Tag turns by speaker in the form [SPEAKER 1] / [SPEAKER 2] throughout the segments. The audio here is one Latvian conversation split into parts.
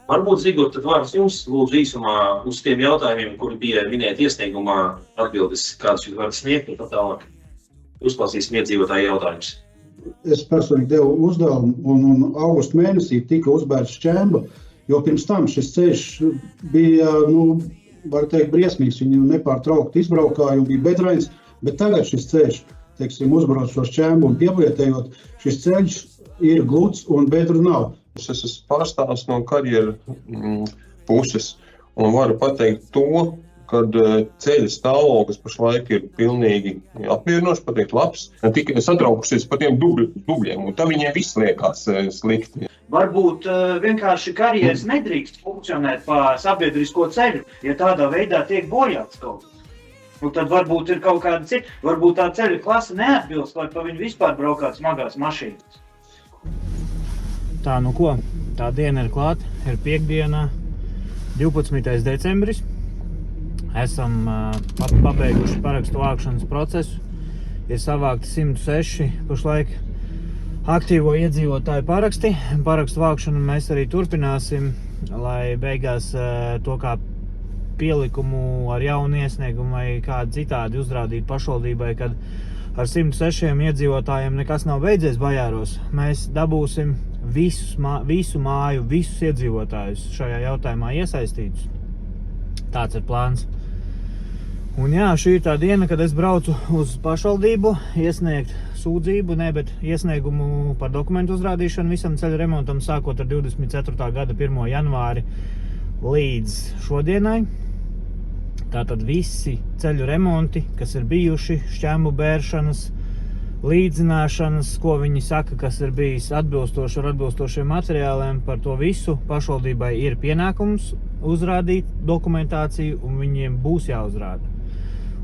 [SPEAKER 1] Varbūt, Zigort, tad vārds jums lūdzu īsumā uz tiem jautājumiem, kuri bija minēti iesniegumā, atbildes, kādas jūs varat sniegt, un tā tālāk uzklausīsim iedzīvotāju jautājumus.
[SPEAKER 2] Es personīgi devu uzdevumu, un augusta mēnesī tika uzbērts šķemba, jo pirms tam šis ceļš bija, var teikt, briesmīgs. Viņu nepārtraukti izbraukāja un bija bedrains, bet tagad šis ceļš, uzbrauc šo šķembu un pievietējot, šis ceļš ir gluds un bedru nav.
[SPEAKER 3] Es esmu pārstāvs no karjeru puses un varu pateikt to, kad ceļa stāvoklis pašlaik ir pilnīgi apmierinošs, pateikt labs. Tikai satraukušies par tiem dubļiem, un tā viņiem viss liekas slikti.
[SPEAKER 4] Varbūt vienkārši karjeras nedrīkst funkcionēt pa sabiedrisko ceļu, ja tādā veidā tiek bojāts kaut kas. Tad varbūt ir kaut kāda cita, varbūt tā ceļa klase neatbilst, lai pa viņu vispār braukāt smagās mašīnas.
[SPEAKER 5] Tā, ko? Tā diena ir klāt, ir piektdiena, 12. decembris. Esam pabeiguši parakstu vākšanas procesu. Ir savākti 106 pašlaik aktīvo iedzīvotāju paraksti. Parakstu vākšanu mēs arī turpināsim, lai beigās to kā pielikumu ar jaunu iesniegumu vai kādu citādi uzrādīt pašvaldībai, kad ar 106 iedzīvotājiem nekas nav beidzies Bajāros. Mēs dabūsim visu māju, visus iedzīvotājus šajā jautājumā iesaistītus. Tāds ir plāns. Un jā, šī ir tā diena, kad es braucu uz pašvaldību iesniegt sūdzību, bet iesniegumu par dokumentu uzrādīšanu visam ceļu remontam sākot ar 24. gada 1. janvāri līdz šodienai. Tātad visi ceļu remonti, kas ir bijuši, šķembu bēršanas, līdzināšanas, ko viņi saka, kas ir bijis atbilstoši ar atbilstošiem materiāliem, par to visu pašvaldībai ir pienākums uzrādīt dokumentāciju, un viņiem būs jāuzrāda.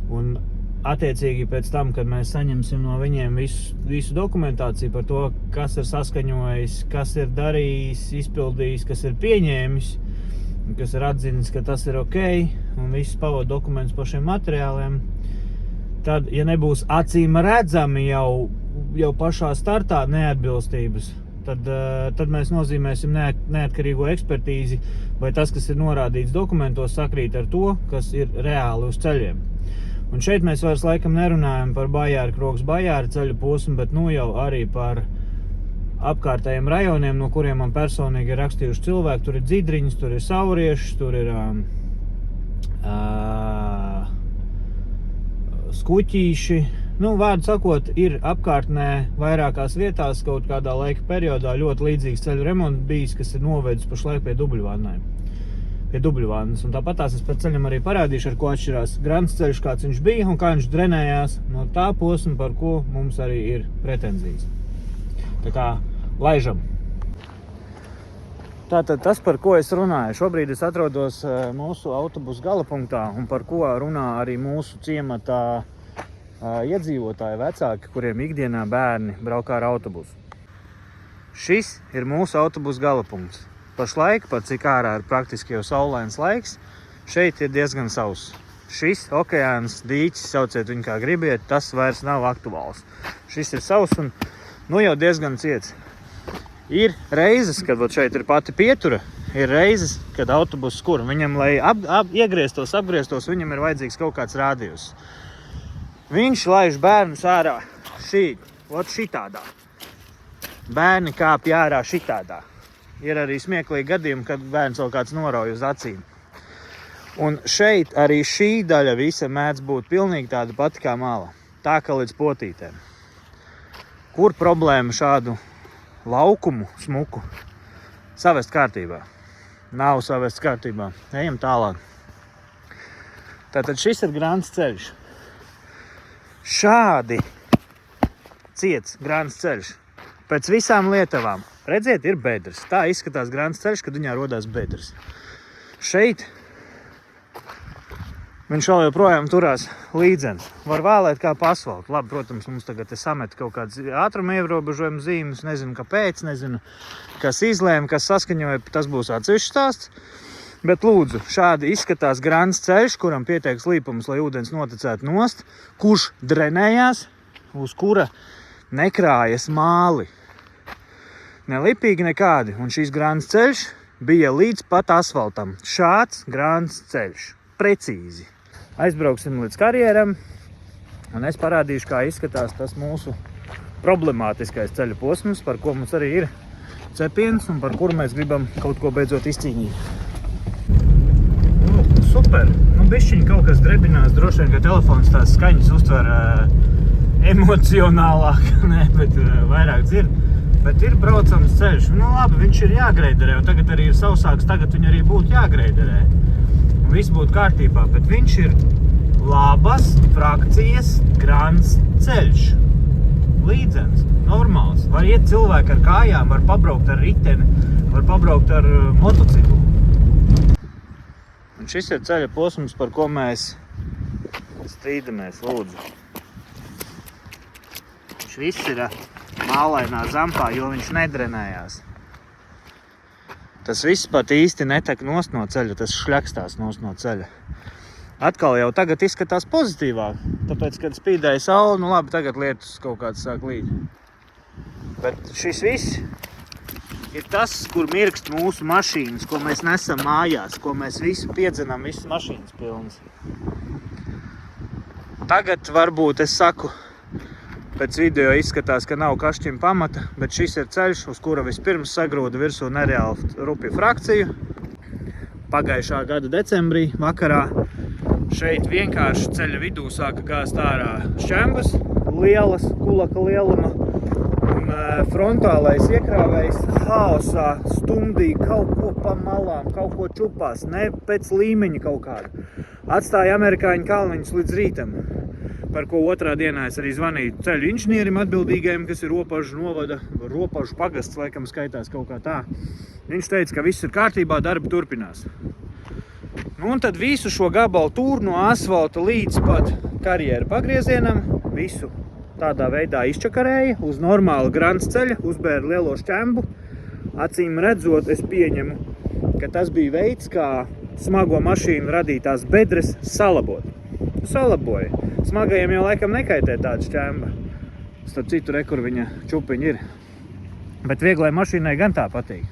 [SPEAKER 5] Un attiecīgi pēc tam, kad mēs saņemsim no viņiem visu dokumentāciju par to, kas ir saskaņojis, kas ir darījis, izpildījis, kas ir pieņēmis, kas ir atzinis, ka tas ir ok, un visus pavod dokumentus par šiem materiāliem, tad, ja nebūs acīm redzami jau pašā startā neatbilstības, tad mēs nozīmēsim neatkarīgo ekspertīzi, vai tas, kas ir norādīts dokumentos, sakrīt ar to, kas ir reāli uz ceļiem. Un šeit mēs vairs laikam nerunājam par Bajāru, Krogas Bajāru ceļu posmu, bet jau arī par apkārtējiem rajoniem, no kuriem man personīgi ir rakstījuši cilvēki. Tur ir Dzidriņas, tur ir Sauriešas, tur ir Skuķīši. Vārdu sakot, ir apkārtnē vairākās vietās kaut kādā laika periodā ļoti līdzīgs ceļu remonts bijis, kas ir novedis pašlaik pie dubļvānas. Un tāpat tās es pēc ceļam arī parādīšu, ar ko atšķirās Grants ceļš, kāds viņš bija un kā viņš drenējās no tā posma, par ko mums arī ir pretenzijas. Tā kā laižam. Tātad tas, par ko es runāju. Šobrīd es atrodos mūsu autobusu galapunktā, un par ko runā arī mūsu ciematā iedzīvotāji vecāki, kuriem ikdienā bērni braukā ar autobusu. Šis ir mūsu autobusu galapunkts. Pašlaik, pat cik ārā ir praktiski jau saulains laiks, šeit ir diezgan sauss. Šis okeāns, dīķis, sauciet viņu kā gribiet, tas vairs nav aktuāls. Šis ir sauss un jau diezgan ciets. Ir reizes, kad šeit ir pati pietura, ir reizes, kad autobuss skur. Viņam, lai apgrieztos, viņam ir vajadzīgs kaut kāds rādījus. Viņš laiž bērnus ārā šitādā. Bērni kāpj ārā šitādā. Ir arī smieklīgi gadījumi, kad bērns vēl kāds norauj uz acīm. Un šeit arī šī daļa visa mēdz būt pilnīgi tāda pati kā mala. Tā kā līdz potītēm. Kur problēma šādu laukumu smuku savest kārtībā? Nav savest kārtībā. Ejam tālāk. Tātad šis ir Grants ceļš. Šādi ciets Grants ceļš. Pēc visām lietavām. Redziet, ir bedres. Tā izskatās Grants ceļš, kad viņā rodās bedres. Šeit viņš vēl joprojām turās līdzens. Var vēlēt kā pa asfaltu. Labi, protams, mums tagad samet kaut kāds ātruma ierobežojuma zīmes. Nezinu, kāpēc, nezinu, kas izlēma, kas saskaņoja. Tas būs atsevišķs stāsts. Bet lūdzu, šādi izskatās Grants ceļš, kuram pieteiks līpums, lai ūdens noticētu nost, kurš drenējās, uz kura nekrājas māli. Nelipīgi nekādi. Un šīs Grants ceļš bija līdz pat asfaltam. Šāds grāns ceļš. Precīzi. Aizbrauksim līdz karjeram, un es parādīšu, kā izskatās tas mūsu problemātiskais ceļu posms, par ko mums arī ir cepiens un par kuru mēs gribam kaut ko beidzot izcīnīt. Super! Bišķiņ kaut kas drebinās, droši vien, ka telefons tās skaņas uztver emocionālāk, bet vairāk dzird. Bet ir braucams ceļš. Labi, viņš ir jāgreiderē, un tagad arī ir sausāks, tagad viņu arī būtu jāgreiderē. Un viss būtu kārtībā, bet viņš ir labas frakcijas grāns ceļš. Līdzens, normāls. Var iet cilvēki ar kājām, var pabraukt ar riteni, var pabraukt ar motociklu. Un šis ir ceļa posms, par ko mēs strīdamies, lūdzu. Viņš viss ir mālainā zampā, jo viņš nedrenējās. Tas viss pat īsti netek nost no ceļa, tas šļakstās nost no ceļa. Atkal jau tagad izskatās pozitīvāk, tāpēc, kad spīdēja saule, labi, tagad lietus kaut kāds sāk līt. Bet šis viss ir tas, kur mirkst mūsu mašīnas, ko mēs nesam mājās, ko mēs visu piedzenam, visas mašīnas pilnas. Tagad varbūt es saku, pēc video izskatās, ka nav kašķim pamata, bet šis ir ceļš, uz kura vispirms sagrūda virsū nereāli rupju frakciju. Pagājušā gada decembrī vakarā šeit vienkārši ceļa vidū sāka gāzt ārā šķembas, lielas, kulaka lieluma, un frontālais iekrāvējs haosā stumdīja kaut ko pa malām, kaut ko čupās, ne pēc līmeņa kaut kādu. Atstāja amerikāņu kalniņus līdz rītam, par ko otrā dienā es arī zvanīju ceļu inženierim atbildīgajam, kas ir Ropažu novada, Ropažu pagasts, laikam skaitās kaut kā tā. Viņš teica, ka viss ir kārtībā, darbi turpinās. Un tad visu šo gabalu tūru no asfalta līdz pat karjeru pagriezienam, visu tādā veidā izčakarēja uz normāla grants ceļa, uzbēra lielo šķembu. Acīm redzot, es pieņemu, ka tas bija veids, kā smago mašīnu radītās bedres salabot. Salaboja. Smagajiem jau laikam nekaitē tāda šķemba. Starp citu, kur viņa čupiņa ir. Bet vieglai mašīnai gan tā patīk.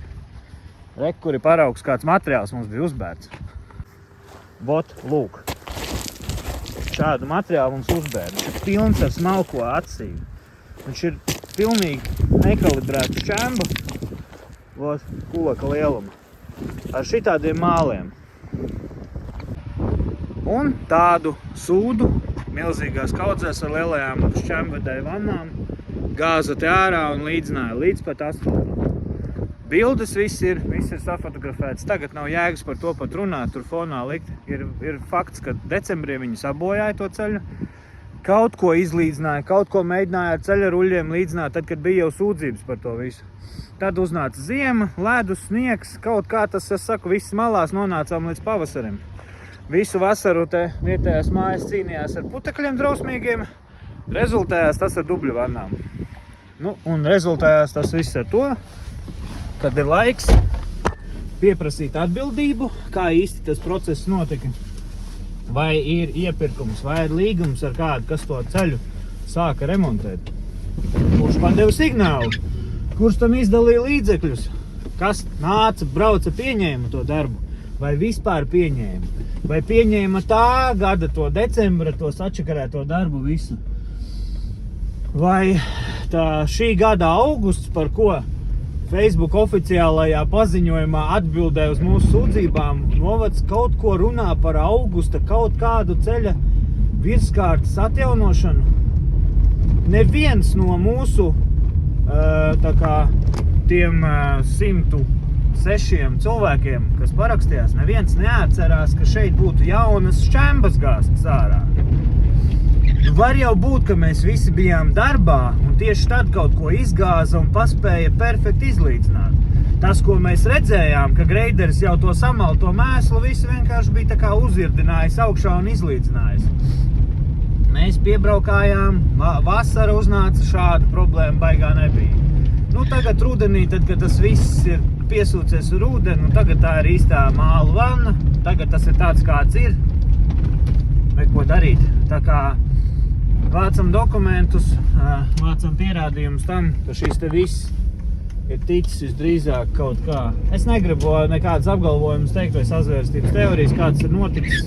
[SPEAKER 5] Kur ir paraugs, kāds materiāls mums bija uzbērts. Vot, lūk. Šādu materiālu mums uzbēra. Viņš ir pilns ar smalko atsīvi. Viņš ir pilnīgi nekalibrēta šķemba. Vot, kulaka lieluma. Ar šitādiem māliem. Un tādu sūdu milzīgās kaudzēs ar lielajām šķembvedēju vannām gāza te ārā un līdzināja līdz pat asfaltam. Bildes viss ir safotografēts. Tagad nav jēgas par to pat runāt, tur fonā likt. Ir fakts, ka decembrī viņi sabojāja to ceļu. Kaut ko izlīdzināja, kaut ko mēģināja ar ceļa ruļļiem līdzināt, tad, kad bija jau sūdzības par to visu. Tad uznāca ziema, ledus, sniegs, kaut kā tas, es saku, viss malās nonācām līdz pavasarim. Visu vasaru te vietējās mājas cīnījās ar putekļiem drausmīgiem. Rezultējās tas ar dubļu vannām. Un rezultējās tas viss ar to, kad ir laiks pieprasīt atbildību, kā īsti tas process notika. Vai ir iepirkums, vai ir līgums ar kādu, kas to ceļu sāka remontēt. Kurš padeva signālu, kurš tam izdalīja līdzekļus, kas nāca, brauca, pieņēma to darbu, vai vispār pieņēma. Vai pieņēma tā gada to decembra, to sačakarēto darbu visu. Vai tā šī gada augusts, par ko Facebook oficiālajā paziņojumā atbildē uz mūsu sūdzībām, novads kaut ko runā par augusta kaut kādu ceļa virskārtas atjaunošanu. Neviens no mūsu tiem 106 cilvēkiem, kas parakstījās, neviens neatcerās, ka šeit būtu jaunas šķembas gāztas ārā. Var jau būt, ka mēs visi bijām darbā un tieši tad kaut ko izgāza un paspēja perfekti izlīdzināt. Tas, ko mēs redzējām, ka greideris jau to samalto mēslu, visu vienkārši bija tā kā uzvirdinājis augšā un izlīdzinājis. Mēs piebraukājām, vasara uznāca, šāda problēma baigā nebija. Tagad rudenī, tad, kad tas viss ir piesūcies ar ūdeni, tagad tā ir īstā mālu vanna, tagad tas ir tāds, kāds ir. Neko darīt. Tā kā vācam dokumentus, vācam pierādījumus tam, ka šis te viss ir ticis visdrīzāk kaut kā. Es negribu nekādas apgalvojumus teikt vai sazvērstības teorijas, kāds ir noticis.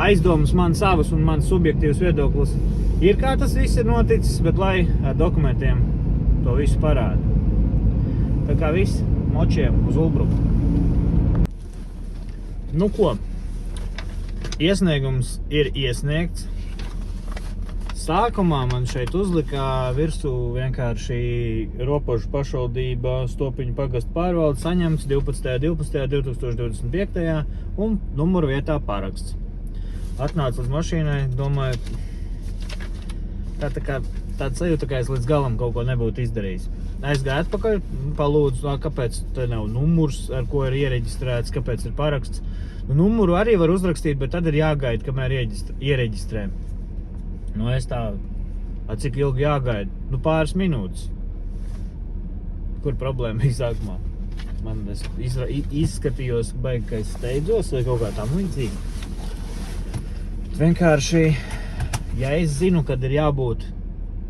[SPEAKER 5] Aizdomas man savas un mans subjektīvs viedoklis ir, kā tas viss ir noticis, bet lai ar dokumentiem to visu parāda. Tā kā viss močiem uz Ulbruku. Nu ko, iesniegums ir iesniegts. Sākumā man šeit uzlika virsū vienkārši Ropožu pašvaldība Stopiņu pagastu pārvalde saņemts 12.12.2025. un numuru vietā paraksts. Atnācu uz mašīnai, domāju, tāda sajūta, ka es līdz galam kaut ko nebūtu izdarījis. Aizgāju atpakaļ, palūdzu, kāpēc te nav numurs, ar ko ir iereģistrēts, kāpēc ir paraksts. Numuru arī var uzrakstīt, bet tad ir jāgaida, kamēr iereģistrē. Es tā, cik ilgi jāgaida? Pāris minūtes. Kur problēma bija sākumā? Man izskatījos, ka es steidzos vai kaut kā tam līdzīgi. Vienkārši, ja es zinu, kad ir jābūt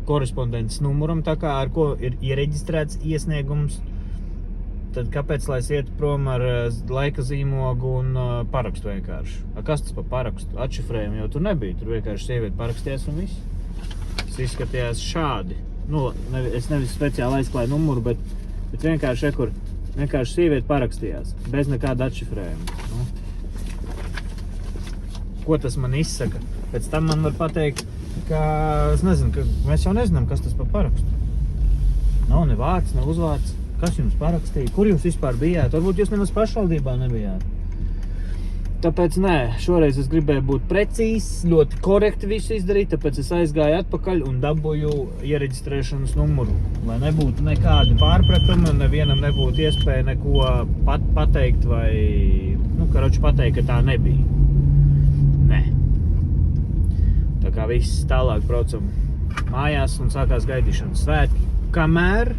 [SPEAKER 5] korespondents numuram, tā kā ar ko ir iereģistrēts iesniegums, tad kāpēc, lai es ietu prom ar laika zīmogu un parakstu vienkārši? Kas tas pa parakstu? Atšifrējumu jau tur nebija, tur vienkārši sieviete parakstījās un viss. Tas izskatījās šādi. Es nevis speciāli aizklāju numuru, bet vienkārši sieviete parakstījās, bez nekāda atšifrējuma. Ko tas man izsaka? Pēc tam man var pateikt, ka mēs jau nezinām, kas tas pa parakstu. Nav ne vārds, ne uzvārds. Kas jums parakstīja? Kur jūs vispār bijāt? Varbūt jūs nemaz pašvaldībā nebijāt. Tāpēc nē, šoreiz es gribēju būt precīzs, ļoti korekti visu izdarīt, tāpēc es aizgāju atpakaļ un dabūju iereģistrēšanas numuru. Lai nebūtu nekādi pārpratumi un nevienam nebūtu iespēja neko pateikt vai, pateikt, ka tā nebija. Nē. Tā kā viss tālāk braucam mājās un sākās gaidīšanas svētki. Kamēr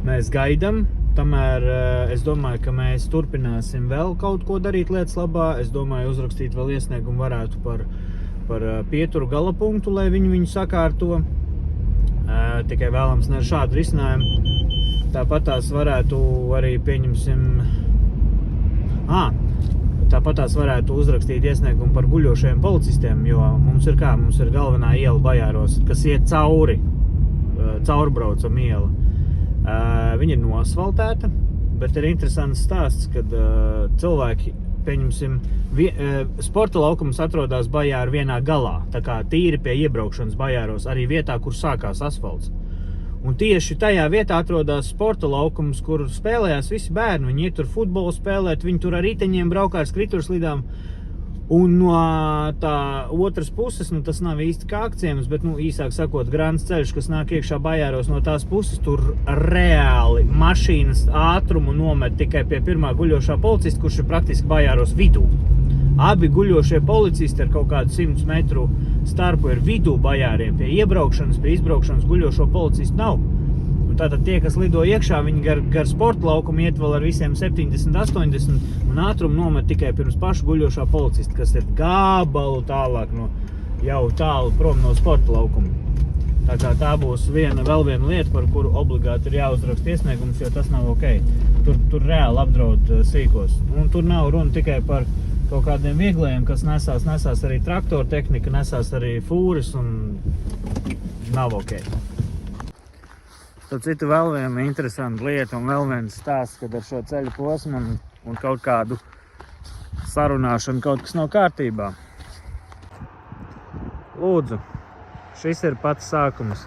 [SPEAKER 5] mēs gaidam, tamēr es domāju, ka mēs turpināsim vēl kaut ko darīt lietas labā. Es domāju, uzrakstīt vēl iesniegumu varētu par pieturu galapunktu, lai viņu sakārto. Tikai vēlams ne ar šādu risinājumu. Tāpat tās varētu arī Tāpat tās varētu uzrakstīt iesniegumu par guļošajiem policistiem, jo mums ir galvenā iela Bajāros, kas iet caurbraucama iela. Viņa ir noasfaltēta, bet ir interesants stāsts, kad cilvēki, sporta laukums atrodas Bajāru vienā galā, tā kā tīri pie iebraukšanas Bajāros, arī vietā, kur sākās asfalts. Un tieši tajā vietā atrodas sporta laukums, kur spēlējās visi bērni. Viņi iet tur futbolu spēlēt, viņi tur ar riteņiem braukā ar skriturslidām. Un no tā otras puses, tas nav īsti kā akciems, bet, īsāk sakot, Grāns ceļš, kas nāk iekšā Bajāros no tās puses, tur reāli mašīnas ātrumu nomet tikai pie pirmā guļošā policista, kurš ir praktiski Bajāros vidū. Abi guļošie policisti ar kaut kādu 100 metru starpu ir vidū Bajāriem. Pie iebraukšanas, pie izbraukšanas guļošo policistu nav. Un tātad tie, kas lido iekšā, viņi gar sporta laukumu iet vēl ar visiem 70, 80 un ātrumu nomet tikai pirms pašu guļošā policista, kas ir gabalu tālāk jau tālu prom no sporta laukuma. Tā kā tā būs vēl viena lieta, par kuru obligāti ir jāuzraksta iesniegums, jo tas nav ok. Tur reāli apdraud sīkos. Un tur nav runa tikai par kaut kādiem vieglējiem, kas nesās arī traktoru tehnika, nesās arī fūris un nav ok. Tad citu vēl viena interesanta lieta un vēl viens stāsts, kad ar šo ceļu posmu un kaut kādu sarunāšanu kaut kas nav kārtībā. Lūdzu, šis ir pats sākums.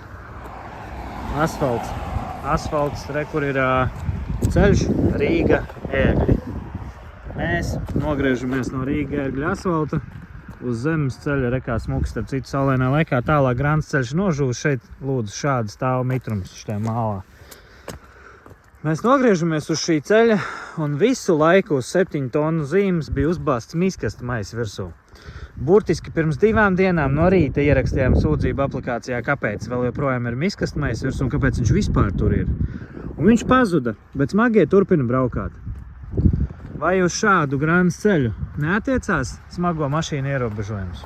[SPEAKER 5] Asfalts, kur ir ceļš Rīga Ērgļi. Mēs nogriežamies no Rīga Ērgļa asfalta uz zemes ceļa, rekā smuks, starp citu saulēnā laikā, tālāk Grāns ceļš nožūs, šeit lūdzu šādi stāv mitrums šitā mālā. Mēs nogriežamies uz šī ceļa un visu laiku uz 7 tonu zīmes bija uzbāzts miskasta maisa virsū. Burtiski pirms 2 dienām no rīta ierakstījām sūdzību aplikācijā, kāpēc vēl joprojām ir miskasta maisa virsū un kāpēc viņš vispār tur ir. Un viņš pazuda, bet smagie turpina braukāt. Vai uz šādu Grāns ceļu neatiecās smago mašīnu ierobežojums?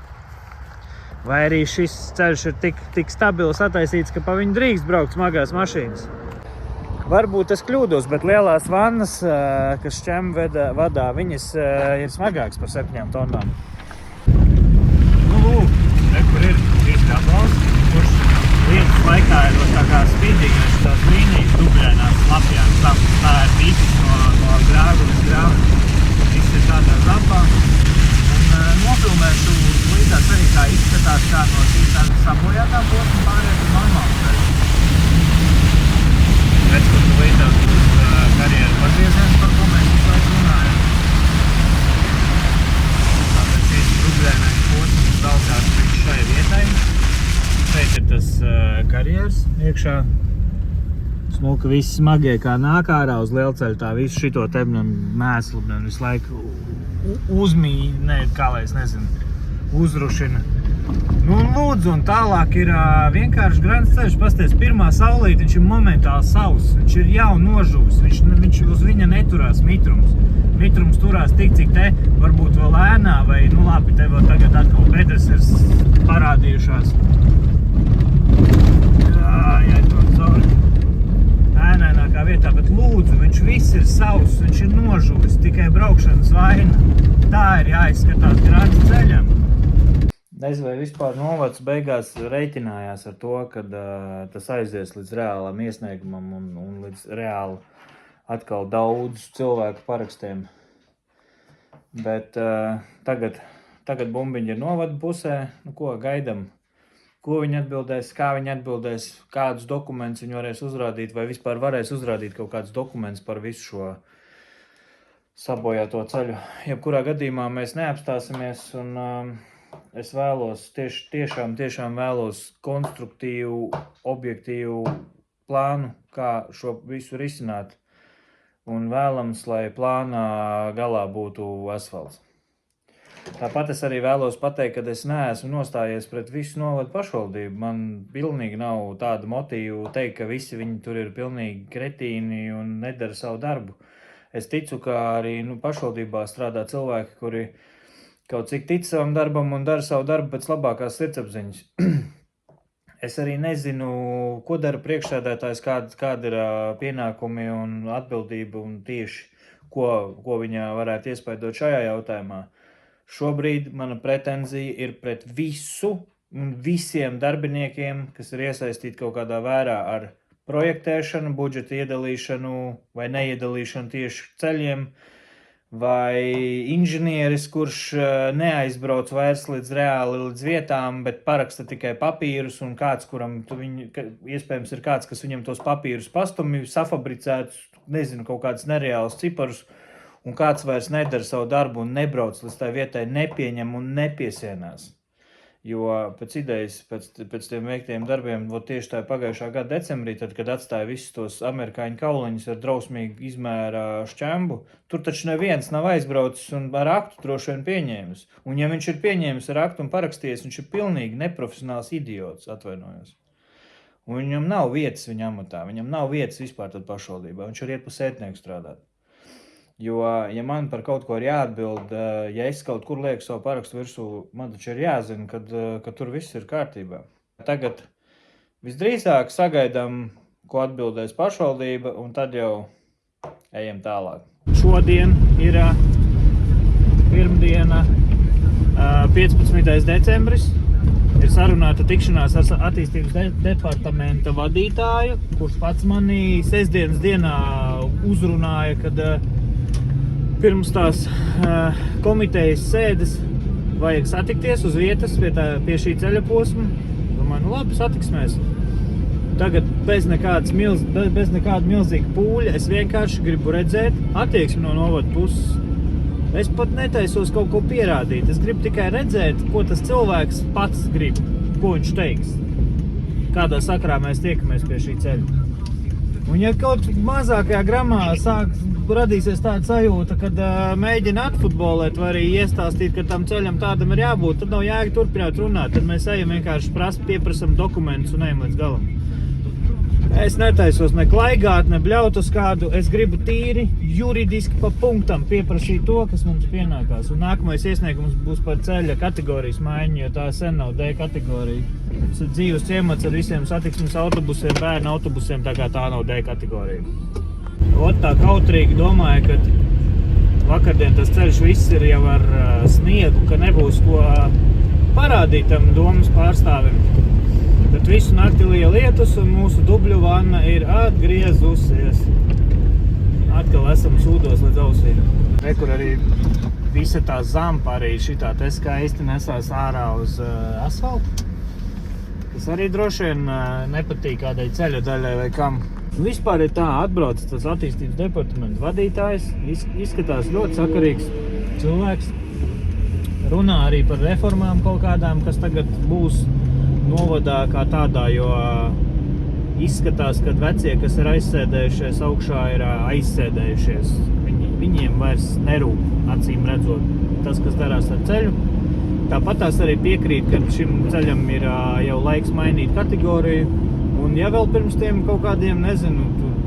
[SPEAKER 5] Vai arī šis ceļš ir tik stabils attaisīts, ka pa viņu drīkst braukt smagās mašīnas? Varbūt es kļūdos, bet lielās vannas, kas Čemba vadā, viņas ir smagākas par 7 tonnām. Nu, lūk, kur ir šīs gabals, kurš lietas laikā ir tā kā spīdīgais, tās līnijas dubļainās lapjām. Tā ir viss no grāvu līdz grāvu. Viss ir tādā zapā. Un nofilmēšu līdzās arī kā izskatās, kā no šīs tādas sabojātā posma pārēt uz normālu ceļu. Redz, kur tu līdzās būs karjeru pagrieziens, par ko mēs visu laiku runājam. Tātad šīs dubļainais posms daudzās līdz šai vietai. Šeit ir tas karjeras iekšā. Smuka viss smagie, kā nāk ārā uz lielceļu, tā visu šito te mēslu visu laiku uzrušina. Nu, lūdzu, un tālāk ir vienkārši grants ceļš. Pasties, pirmā saulīte, viņš ir momentāli sauss, viņš ir jau nožuvis, viņš uz viņa neturās mitrums. Mitrums turās tik, cik te varbūt vēl ēnā, vai, nu labi, te vēl tagad atkal bedres ir parādījušās. Jāiet cauri ēnainākā vietā, bet lūdzu, viņš viss ir sauss, viņš ir nožuvis, tikai braukšanas vaina. Tā ir jāizskatās grants ceļam. Nezinu, vai vispār novads beigās reiķinājās ar to, kad tas aizies līdz reālam iesniegumam un līdz reāli atkal daudz cilvēku parakstiem. Bet tagad bumbiņi ir novada pusē. Nu, ko gaidam? Ko viņi atbildēs, kā viņi atbildēs, kādus dokumentus viņi varēs uzrādīt, vai vispār varēs uzrādīt kaut kādus dokumentus par visu šo sabojāto ceļu. Jebkurā gadījumā mēs neapstāsimies un es vēlos, tiešām vēlos konstruktīvu, objektīvu plānu, kā šo visu risināt. Un vēlams, lai plānā galā būtu asfalts. Tāpat es arī vēlos pateikt, ka es neesmu nostājies pret visu novadu pašvaldību. Man pilnīgi nav tāda motīva teikt, ka visi viņi tur ir pilnīgi kretīni un nedara savu darbu. Es ticu, ka arī pašvaldībā strādā cilvēki, kuri kaut cik tic savam darbam un dara savu darbu pēc labākās sirdsapziņas. Es arī nezinu, ko dara priekšsēdētājs, kāda ir pienākumi un atbildība un tieši, ko viņa varētu iespaidot šajā jautājumā. Šobrīd mana pretenzija ir pret visu un visiem darbiniekiem, kas ir iesaistīti kaut kādā vērā ar projektēšanu, budžeta iedalīšanu vai neiedalīšanu tieši ceļiem, vai inženieris, kurš neaizbrauc vairs līdz vietām, bet paraksta tikai papīrus, un kāds, kuram iespējams ir kāds, kas viņam tos papīrus pastumj, safabricētus, nezinu, kaut kādus nereālus ciparus, un kāds vairs nedara savu darbu un nebrauc līdz tai vietai, nepieņem un nepiesienās. Jo pēc idejas, pēc tiem veiktiem darbiem, tieši tā pagājušā gada decembrī, tad, kad atstāja visus tos amerikāņu kauliņus ar drausmīgu izmēra šķembu, tur taču neviens nav aizbraucis un ar aktu droši vien pieņēmis. Un ja viņš ir pieņēmis ar aktu un parakstījies, viņš ir pilnīgi neprofesionāls idiots, atvainojos. Un viņam nav vietas viņa amatā, viņam nav vietas vispār tad pašvaldībā, viņš var iet pa sētnieku strādāt. Jo, ja man par kaut ko ir jāatbild, ja es kaut kur lieku savu parakstu virsū, man taču ir jāzina, ka tur viss ir kārtībā. Tagad visdrīzāk sagaidām, ko atbildēs pašvaldība, un tad jau ejam tālāk. Šodien ir pirmdiena, 15. decembris. Ir sarunāta tikšanās ar attīstības departamenta vadītāju, kurš pats mani sestdienas dienā uzrunāja, kad pirms tās komitejas sēdes vajag satikties uz vietas pie šī ceļa posma. Domāju, labi, satiksimies. Tagad bez nekāda milzīga pūļa es vienkārši gribu redzēt attieksmi no novada puses. Es pat netaisos kaut ko pierādīt. Es gribu tikai redzēt, ko tas cilvēks pats grib, ko viņš teiks. Kādā sakrā mēs tiekamies pie šī ceļa. Un ja kaut mazākajā gramā radīsies tāda sajūta, kad mēģina atfutbolēt vai arī iestāstīt, ka tam ceļam tādam ir jābūt, tad nav jēga turpināt runāt. Tad mēs ejam vienkārši pieprasam dokumentus un ejam līdz galam. Es netaisos ne klaigāt, ne bļaut uz kādu. Es gribu tīri juridiski pa punktam pieprasīt to, kas mums pienākās. Un nākamais iesniegums būs par ceļa kategorijas maiņu, jo tā sen nav D kategorija. dzīves ciemats ar visiem satiksmes autobusiem, bērnu autobusiem, tā kā tā nav D kategorija. Tā kautrīgi domāju, ka vakardien tas ceļš viss ir jau ar sniegu, ka nebūs ko parādīt tam domas pārstāvim. Bet visu nakti liela lietus un mūsu dubļu vanna ir atgriezusies. Atkal esam sūdos līdz ausīm. Kur arī visa tā zampa arī šitā te skaisti nesās ārā uz asfaltu. Kas arī droši vien nepatīk kādai ceļa daļai vai kam. Vispār ir tā, atbrauc tas attīstības departamenta vadītājs, izskatās ļoti sakarīgs cilvēks. Runā arī par reformām kaut kādām, kas tagad būs novadā kā tādā, jo izskatās, ka vecie, kas ir aizsēdējušies augšā, ir aizsēdējušies. Viņiem vairs nerūp, acīm redzot, tas, kas darās ar ceļu. Tāpat tās arī piekrīt, ka šim ceļam ir jau laiks mainīt kategoriju. Un ja vēl pirms tiem kaut kādiem,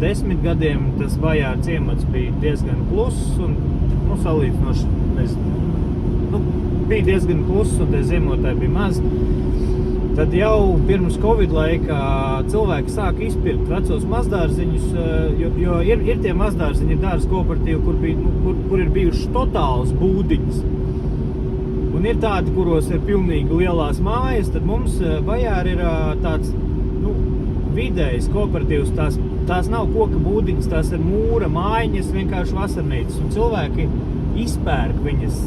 [SPEAKER 5] 10 gadiem tas Bajāra ciemats bija diezgan kluss un, salīdzinoši, bija diezgan kluss un tie ziemotāji bija maz, tad jau pirms Covid laikā cilvēki sāka izpirkt vecos mazdārziņus, jo ir tie mazdārziņi dārza kooperatīvi, kur ir bijušas totāls būdiņas. Un ir tādi, kuros ir pilnīgi lielās mājas, tad mums Bajāra ir tāds, vidējs kooperatīvs, tās nav koka būdiņas, tās ir mūra, mājiņas, vienkārši vasarnīcas. Un cilvēki izpērk viņas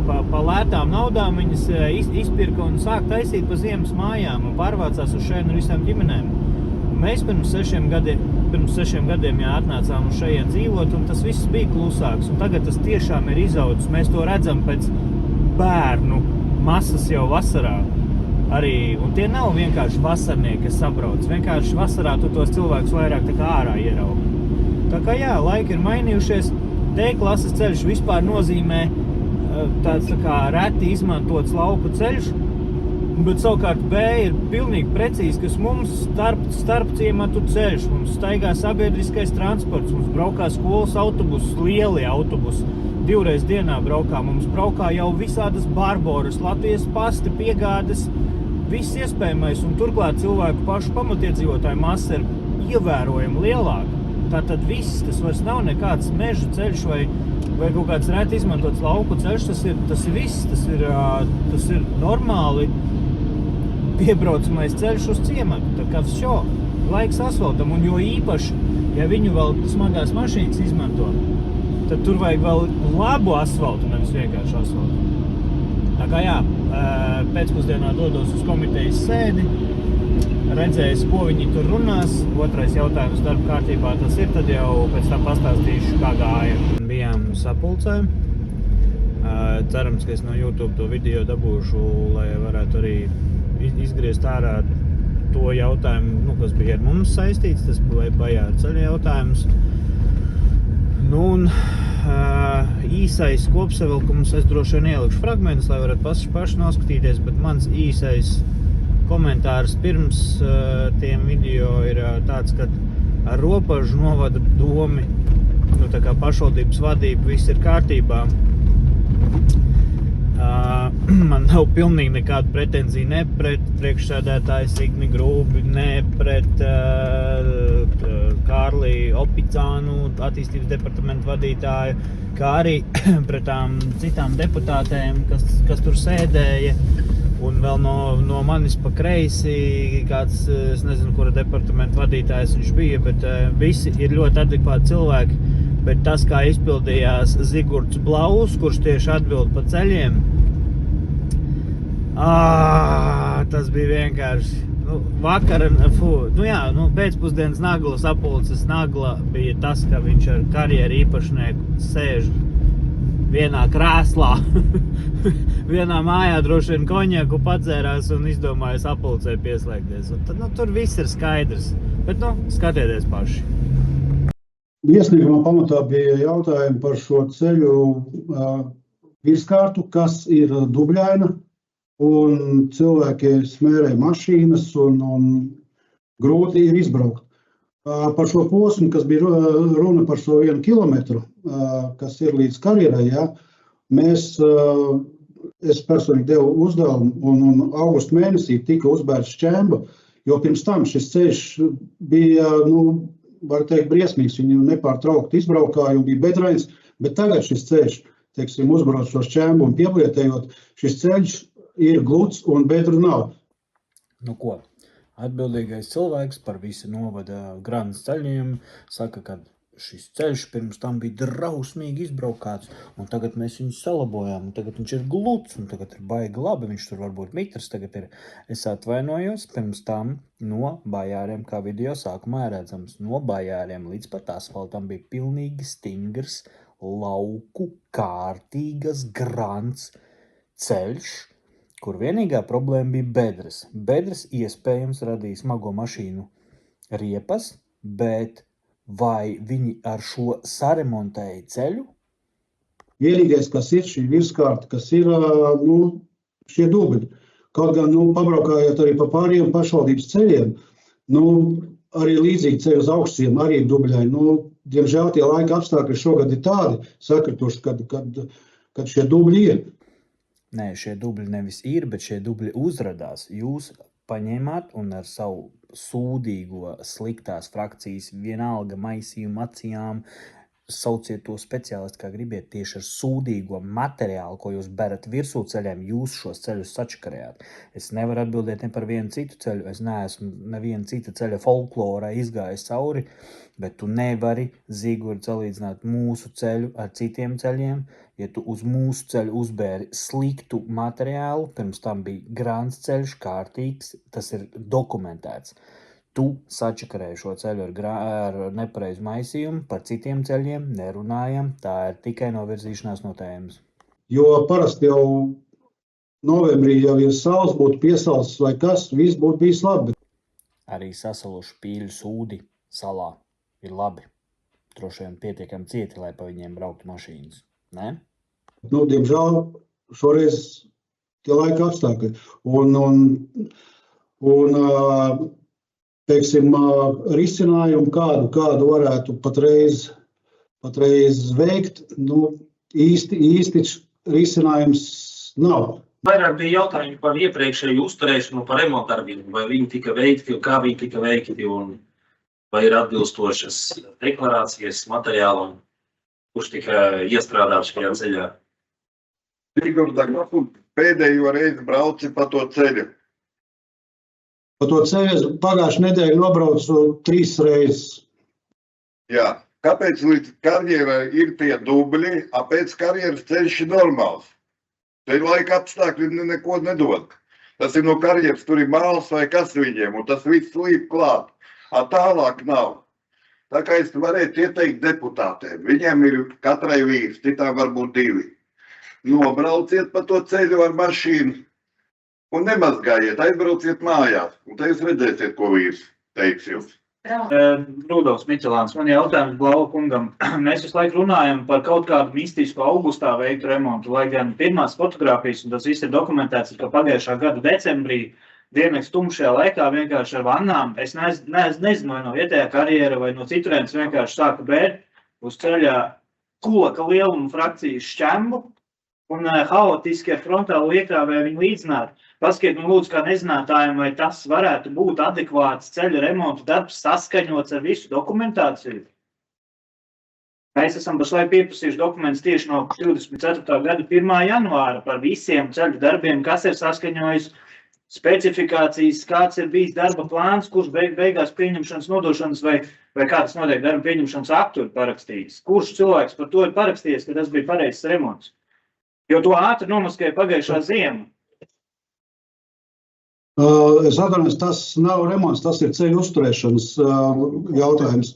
[SPEAKER 5] pa lētām naudām, viņas izpirka un sāk taisīt pa ziemas mājām un pārvācās uz šeit ar visām ģimenēm. Un mēs pirms 6 gadiem atnācām uz šeit dzīvot, un tas viss bija klusāks. Un tagad tas tiešām ir izaudzis. Mēs to redzam pēc bērnu masas jau vasarā. Arī, un tie nav vienkārši vasarnieki, kas sabrauc. Vienkārši vasarā tu tos cilvēkus vairāk tā kā ārā ieraugi. Tā kā jā, laiki ir mainījušies. D klases ceļš vispār nozīmē tāds tā kā reti izmantots lauku ceļš, bet savukārt B ir pilnīgi precīzi, kas mums starp ciematu ceļš. Mums staigā sabiedriskais transports, mums braukā skolas autobusus, lieli autobusi. 2 reizes dienā braukā, mums braukā jau visādas Barboras, Latvijas pasti, piegādes, viss iespējamais, un turklāt cilvēku pašu pamatiedzīvotāju masa ir ievērojami lielāka. Tātad viss, tas vairs nav nekāds meža ceļš vai kaut kāds reti izmantots lauku ceļš, tas ir viss, tas ir normāli piebraucamais ceļš uz ciematu, tā kā šo laiks asfaltam, un jo īpaši, ja viņu vēl smagās mašīnas izmanto, tad tur vajag vēl labu asfaltu, nevis vienkārši asfaltu. Tā kā jā, pēcpusdienā dodos uz komitejas sēdi, redzējis, ko viņi tur runās. Otrais jautājums darba kārtībā tas ir, tad jau pēc tam pastāstīšu, kā gāja. Bijām sapulcē. Cerams, ka es no YouTube to video dabūšu, lai varētu arī izgriezt ārā to jautājumu, kas bija ar mums saistīts, tas bija Bajāra ceļa jautājums. Un īsais kopsavilkums, es droši vien ielikšu fragmentus, lai varat paši noskatīties, bet mans īsais komentārs pirms tiem video ir tāds, ka ar robežu novada domi, tā kā pašvaldības vadība, viss ir kārtībā. Man nav pilnīgi nekāda pretenzija ne pret priekšsēdētāju Signi Grūbi, ne pret Kārli Opicānu, attīstības departamenta vadītāju, kā arī pret tām citām deputātēm, kas tur sēdēja. Un vēl no manis pa kreisi kāds, es nezinu, kura departamenta vadītājs viņš bija, bet visi ir ļoti adekvāti cilvēki. Bet tas, kā izpildījās Zigurds Blaus, kurš tieši atbild pa ceļiem, tas bija vienkārši, pēcpusdienas Naglas sapulces Nagla bija tas, ka viņš ar karjeru īpašnieku sēž vienā krēslā, vienā mājā droši vien konjaku padzērās un izdomāja sapulcē pieslēgties. Un tad, tur viss ir skaidrs, bet, skatieties paši.
[SPEAKER 2] Iesniegumā pamatā bija jautājumi par šo ceļu virskārtu, kas ir dubļaina, un cilvēki smērē mašīnas, un grūti ir izbraukt. Par šo posmu, kas bija runa par šo 1 kilometru, kas ir līdz karjerai, mēs es personīgi devu uzdevumu, un augusta mēnesī tika uzbērts šķemba, jo pirms tam šis ceļš bija, var teikt, briesmīgs. Viņu nepārtraukti izbraukāja un bija bedrains, bet tagad šis ceļš, teiksim, uzbrauc šo šķembu un pieblietējot, šis ceļš ir gluds un bedru nav.
[SPEAKER 5] Nu ko, atbildīgais cilvēks par visu novada Grandas ceļojumu saka, ka šis ceļš pirms tam bija drausmīgi izbraukāts, un tagad mēs viņu salabojām, un tagad viņš ir gluds, un tagad ir baigi labi, viņš tur varbūt mitrs, tagad ir, es atvainojos, pirms tam no Bajāriem, kā video sākumā redzams, no Bajāriem līdz pat asfaltam bija pilnīgi stingrs, lauku, kārtīgas, grants ceļš, kur vienīgā problēma bija bedres. Bedres iespējams radīja smago mašīnu riepas, bet vai viņi ar šo saremontēja ceļu?
[SPEAKER 2] Vienīgais, kas ir šī virskārta, kas ir šie dubļi. Kaut gan, pabraukājot arī pa pāriem pašvaldības ceļiem, arī līdzīgi ceļu uz augstiem arī dubļaini. Diemžēl tie laika apstākļi šogad ir tādi sakrituši, kad šie dubļi ir.
[SPEAKER 5] Nē, šie dubļi nevis ir, bet šie dubļi uzradās. Jūs paņēmāt un ar savu sūdīgo sliktās frakcijas vienalga maisījumu acījām, sauciet to speciālistu, kā gribiet, tieši ar sūdīgo materiālu, ko jūs berat virsū ceļiem, jūs šos ceļus sačakarējāt. Es nevaru atbildēt ne par vienu citu ceļu, es neesmu neviena cita ceļa folklorā izgājis cauri, bet tu nevari, Ziguri, salīdzināt mūsu ceļu ar citiem ceļiem. Ja tu uz mūsu ceļu uzbēri sliktu materiālu, pirms tam bija grāns ceļš, kārtīgs, tas ir dokumentēts. Tu sačakarēji šo ceļu ar nepareizu maisījumu, par citiem ceļiem nerunājam, tā ir tikai novirzīšanās no tēmas.
[SPEAKER 2] Jo parasti jau novembrī jau ir saules, būtu piesalsts vai kas, viss būtu bijis labi.
[SPEAKER 5] Arī sasaluši pīļu sūdi salā ir labi. Droši vien pietiekami cieti, lai pa viņiem brauktu mašīnas. Ne?
[SPEAKER 2] Diemžēl šoreiz tie laika apstākļi. Teiksim, risinājumu, kādu varētu patreiz veikt, īsti risinājums nav.
[SPEAKER 1] Vairāk bija jautājumi par iepriekšēju uzturēšanu, par remontdarbiem, vai viņi tika veikti, kā viņi tika veikti, un vai ir atbilstošas deklarācijas materiālam, kurš tika iestrādāts šajā ceļā.
[SPEAKER 6] Pēdējo reizi brauci pa to ceļu.
[SPEAKER 2] Pa to ceļu pagājušajā nedēļā nobraucu 3 reizes.
[SPEAKER 6] Jā. Kāpēc līdz karjerai ir tie dubļi, a pēc karjeras ceļš ir normāls? Te laika apstākļi neko nedod. Tas ir no karjeras, tur ir māls vai kas viņiem, un tas viss līp klāt. A tālāk nav. Tā kā es varētu ieteikt deputātiem. Viņiem ir katrai vīrs, citām varbūt 2. Nobrauciet pa to ceļu ar mašīnu un nemazgājiet, aizbrauciet mājās. Un te jūs redzēsiet, ko vīrs teiks jums.
[SPEAKER 4] Rudolfs Miķelāns, man jautājums Blau kungam. Mēs visu laiku runājam par kaut kādu mistisku augustā veiktu remontu, lai gan pirmās fotogrāfijas, un tas viss ir dokumentēts, ka pagājušā gada decembrī diennakts tumšajā laikā vienkārši ar vannām, es nezinu, vai no vietējā karjera vai no citurienes vienkārši sāka bērt uz ceļā kulaka lieluma frakcijas šķembu un haotiskie frontāli iekrāvēji viņu līdzināt. Paskiet, lūdzu, kā nezinātājiem, vai tas varētu būt adekvāts ceļu remontu darbs saskaņots ar visu dokumentāciju. Mēs esam pašlaik pieprasījuši dokumentus tieši no 24. gada 1. janvāra par visiem ceļu darbiem, kas ir saskaņojis specifikācijas, kāds ir bijis darba plāns, kurš beigās pieņemšanas nodošanas vai kāds notiek darba pieņemšanas aktu ir parakstījis. Kurš cilvēks par to ir parakstījies, ka tas bija pareizs remonts? Jo to ātri nomaskēja pagājušā ziema.
[SPEAKER 2] Es atvainojos, tas nav remonts, tas ir ceļu uzturēšanas jautājums,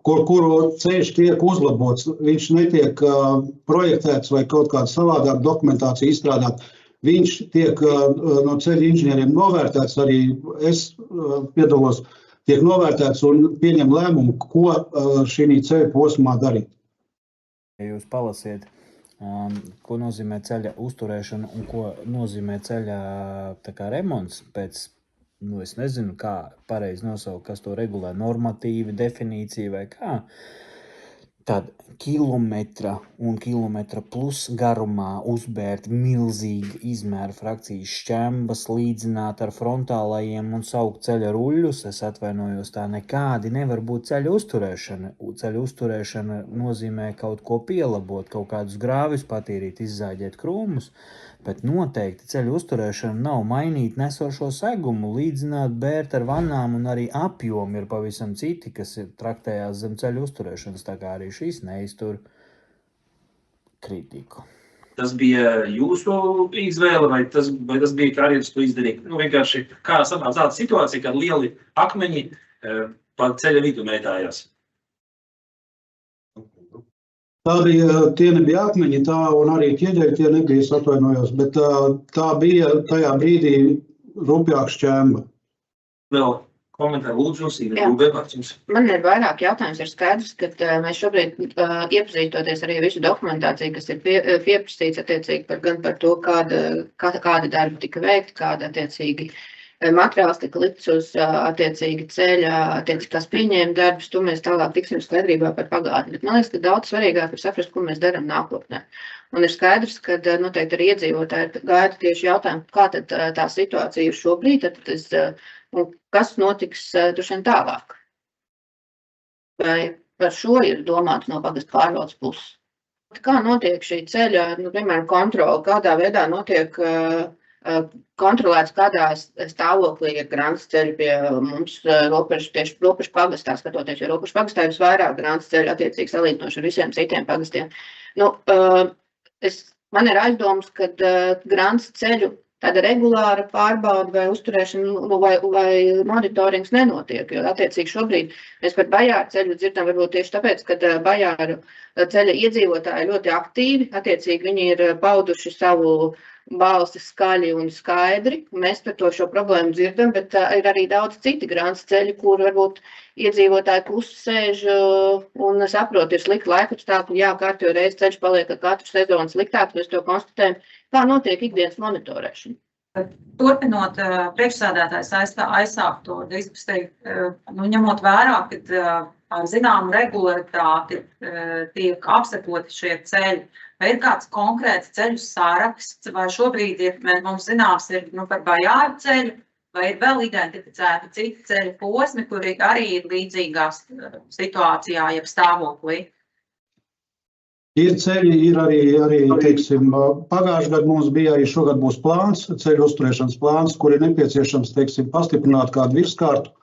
[SPEAKER 2] kuru ceļš tiek uzlabots. Viņš netiek projektēts vai kaut kāda savādāk dokumentācija izstrādāt. Viņš tiek no ceļu inženieriem novērtēts, arī es piedalos, tiek novērtēts un pieņem lēmumu, ko šī ceļa posmā darīt.
[SPEAKER 5] Ja jūs palasiet, ko nozīmē ceļa uzturēšana un ko nozīmē ceļa remonts pēc, es nezinu, kā pareizi nosaukt, kas to regulē, normatīvi, definīcija vai kā. tad kilometra un kilometra plus garumā uzbērt milzīgi izmēra frakcijas šķembas, līdzināt ar frontālajiem un saukt ceļa ruļļus. Es atvainojos, tā nekādi nevar būt ceļa uzturēšana. Ceļa uzturēšana nozīmē kaut ko pielabot, kaut kādus grāvis patīrīt, izzāģēt krūmus, bet noteikti ceļa uzturēšana nav mainīt nesošo segumu, līdzināt, bērt ar vannām, un arī apjomi ir pavisam citi, kas ir traktējās zem ceļa uzturēšanas, tā kā arī šīs neiztur kritiku.
[SPEAKER 1] Tas bija jūsu izvēle, vai tas bija karjeras, to izdarīt? Vienkārši kā sanāca tāda situācija, kad lieli akmeņi pa ceļa vidu mētājās?
[SPEAKER 2] Tie nebija akmeņi, un arī ķieģeļi tie nebija, es atvainojos, bet tā bija tajā brīdī rupjāk šķemba.
[SPEAKER 1] Vēl komentāri lūdzu, Sīna Rūbēvārds jums.
[SPEAKER 7] Man ir vairāk jautājums, ir skaidrs, ka mēs šobrīd iepazīstoties arī visu dokumentāciju, kas ir pieprasīts attiecīgi gan par to, kāda darba tika veikta, kāda attiecīgi materiāls tika likts uz attiecīgi ceļa, attiecīgi tās pieņēma darbus, to mēs tālāk tiksim skaidrībā par pagātni. Bet man liekas, ka daudz svarīgāk ir saprast, ko mēs darām nākotnē. Un ir skaidrs, ka noteikti arī iedzīvotāji gaida tieši jautājumu, kā tad tā situācija ir šobrīd, un kas notiks droši vien tālāk. Vai par šo ir domāts no pagastu pārvaldes puses? Kā notiek šī ceļa, piemēram, kontrola, kādā veidā notiek kontrolēts, kādā stāvoklī ir grants ceļi pie mums tieši robežu pagastā, skatoties, jo robežu pagastā ir visvairāk grants ceļi attiecīgi salīdzinoši ar visiem citiem pagastiem. Man ir aizdoms, ka grants ceļu tāda regulāra pārbauda vai uzturēšana vai monitorings nenotiek, jo attiecīgi šobrīd mēs par Bajāru ceļu dzirdam varbūt tieši tāpēc, ka Bajāru ceļa iedzīvotāji ļoti aktīvi, attiecīgi viņi ir pauduši savu balsi skaļi un skaidri. Mēs par to šo problēmu dzirdam, bet ir arī daudz citi grants ceļi, kur varbūt iedzīvotāji klusi sēž un saprot, ir slikti laikapstākļi, kārtīgi reiz ceļš paliek ar katru sezonu sliktāk, mēs to konstatējam. Kā notiek ikdienas monitorēšana?
[SPEAKER 8] Turpinot priekšsēdētājs aizsākto diskusiju, ņemot vērā, ka ar zināmu regularitāti tiek apsekoti šie ceļi, vai ir kāds konkrēts ceļu saraksts, vai šobrīd mums zināms ir par Bajāru ceļu, vai ir vēl identificēti citi ceļu posmi, kuri arī ir līdzīgā situācijā, jeb stāvoklī?
[SPEAKER 2] Ir ceļi, ir arī teiksim, pagājušajā gadā mums bija arī šogad būs plāns, ceļu uzturēšanas plāns, kur ir nepieciešams, teiksim, pastiprināt kādu virskārtu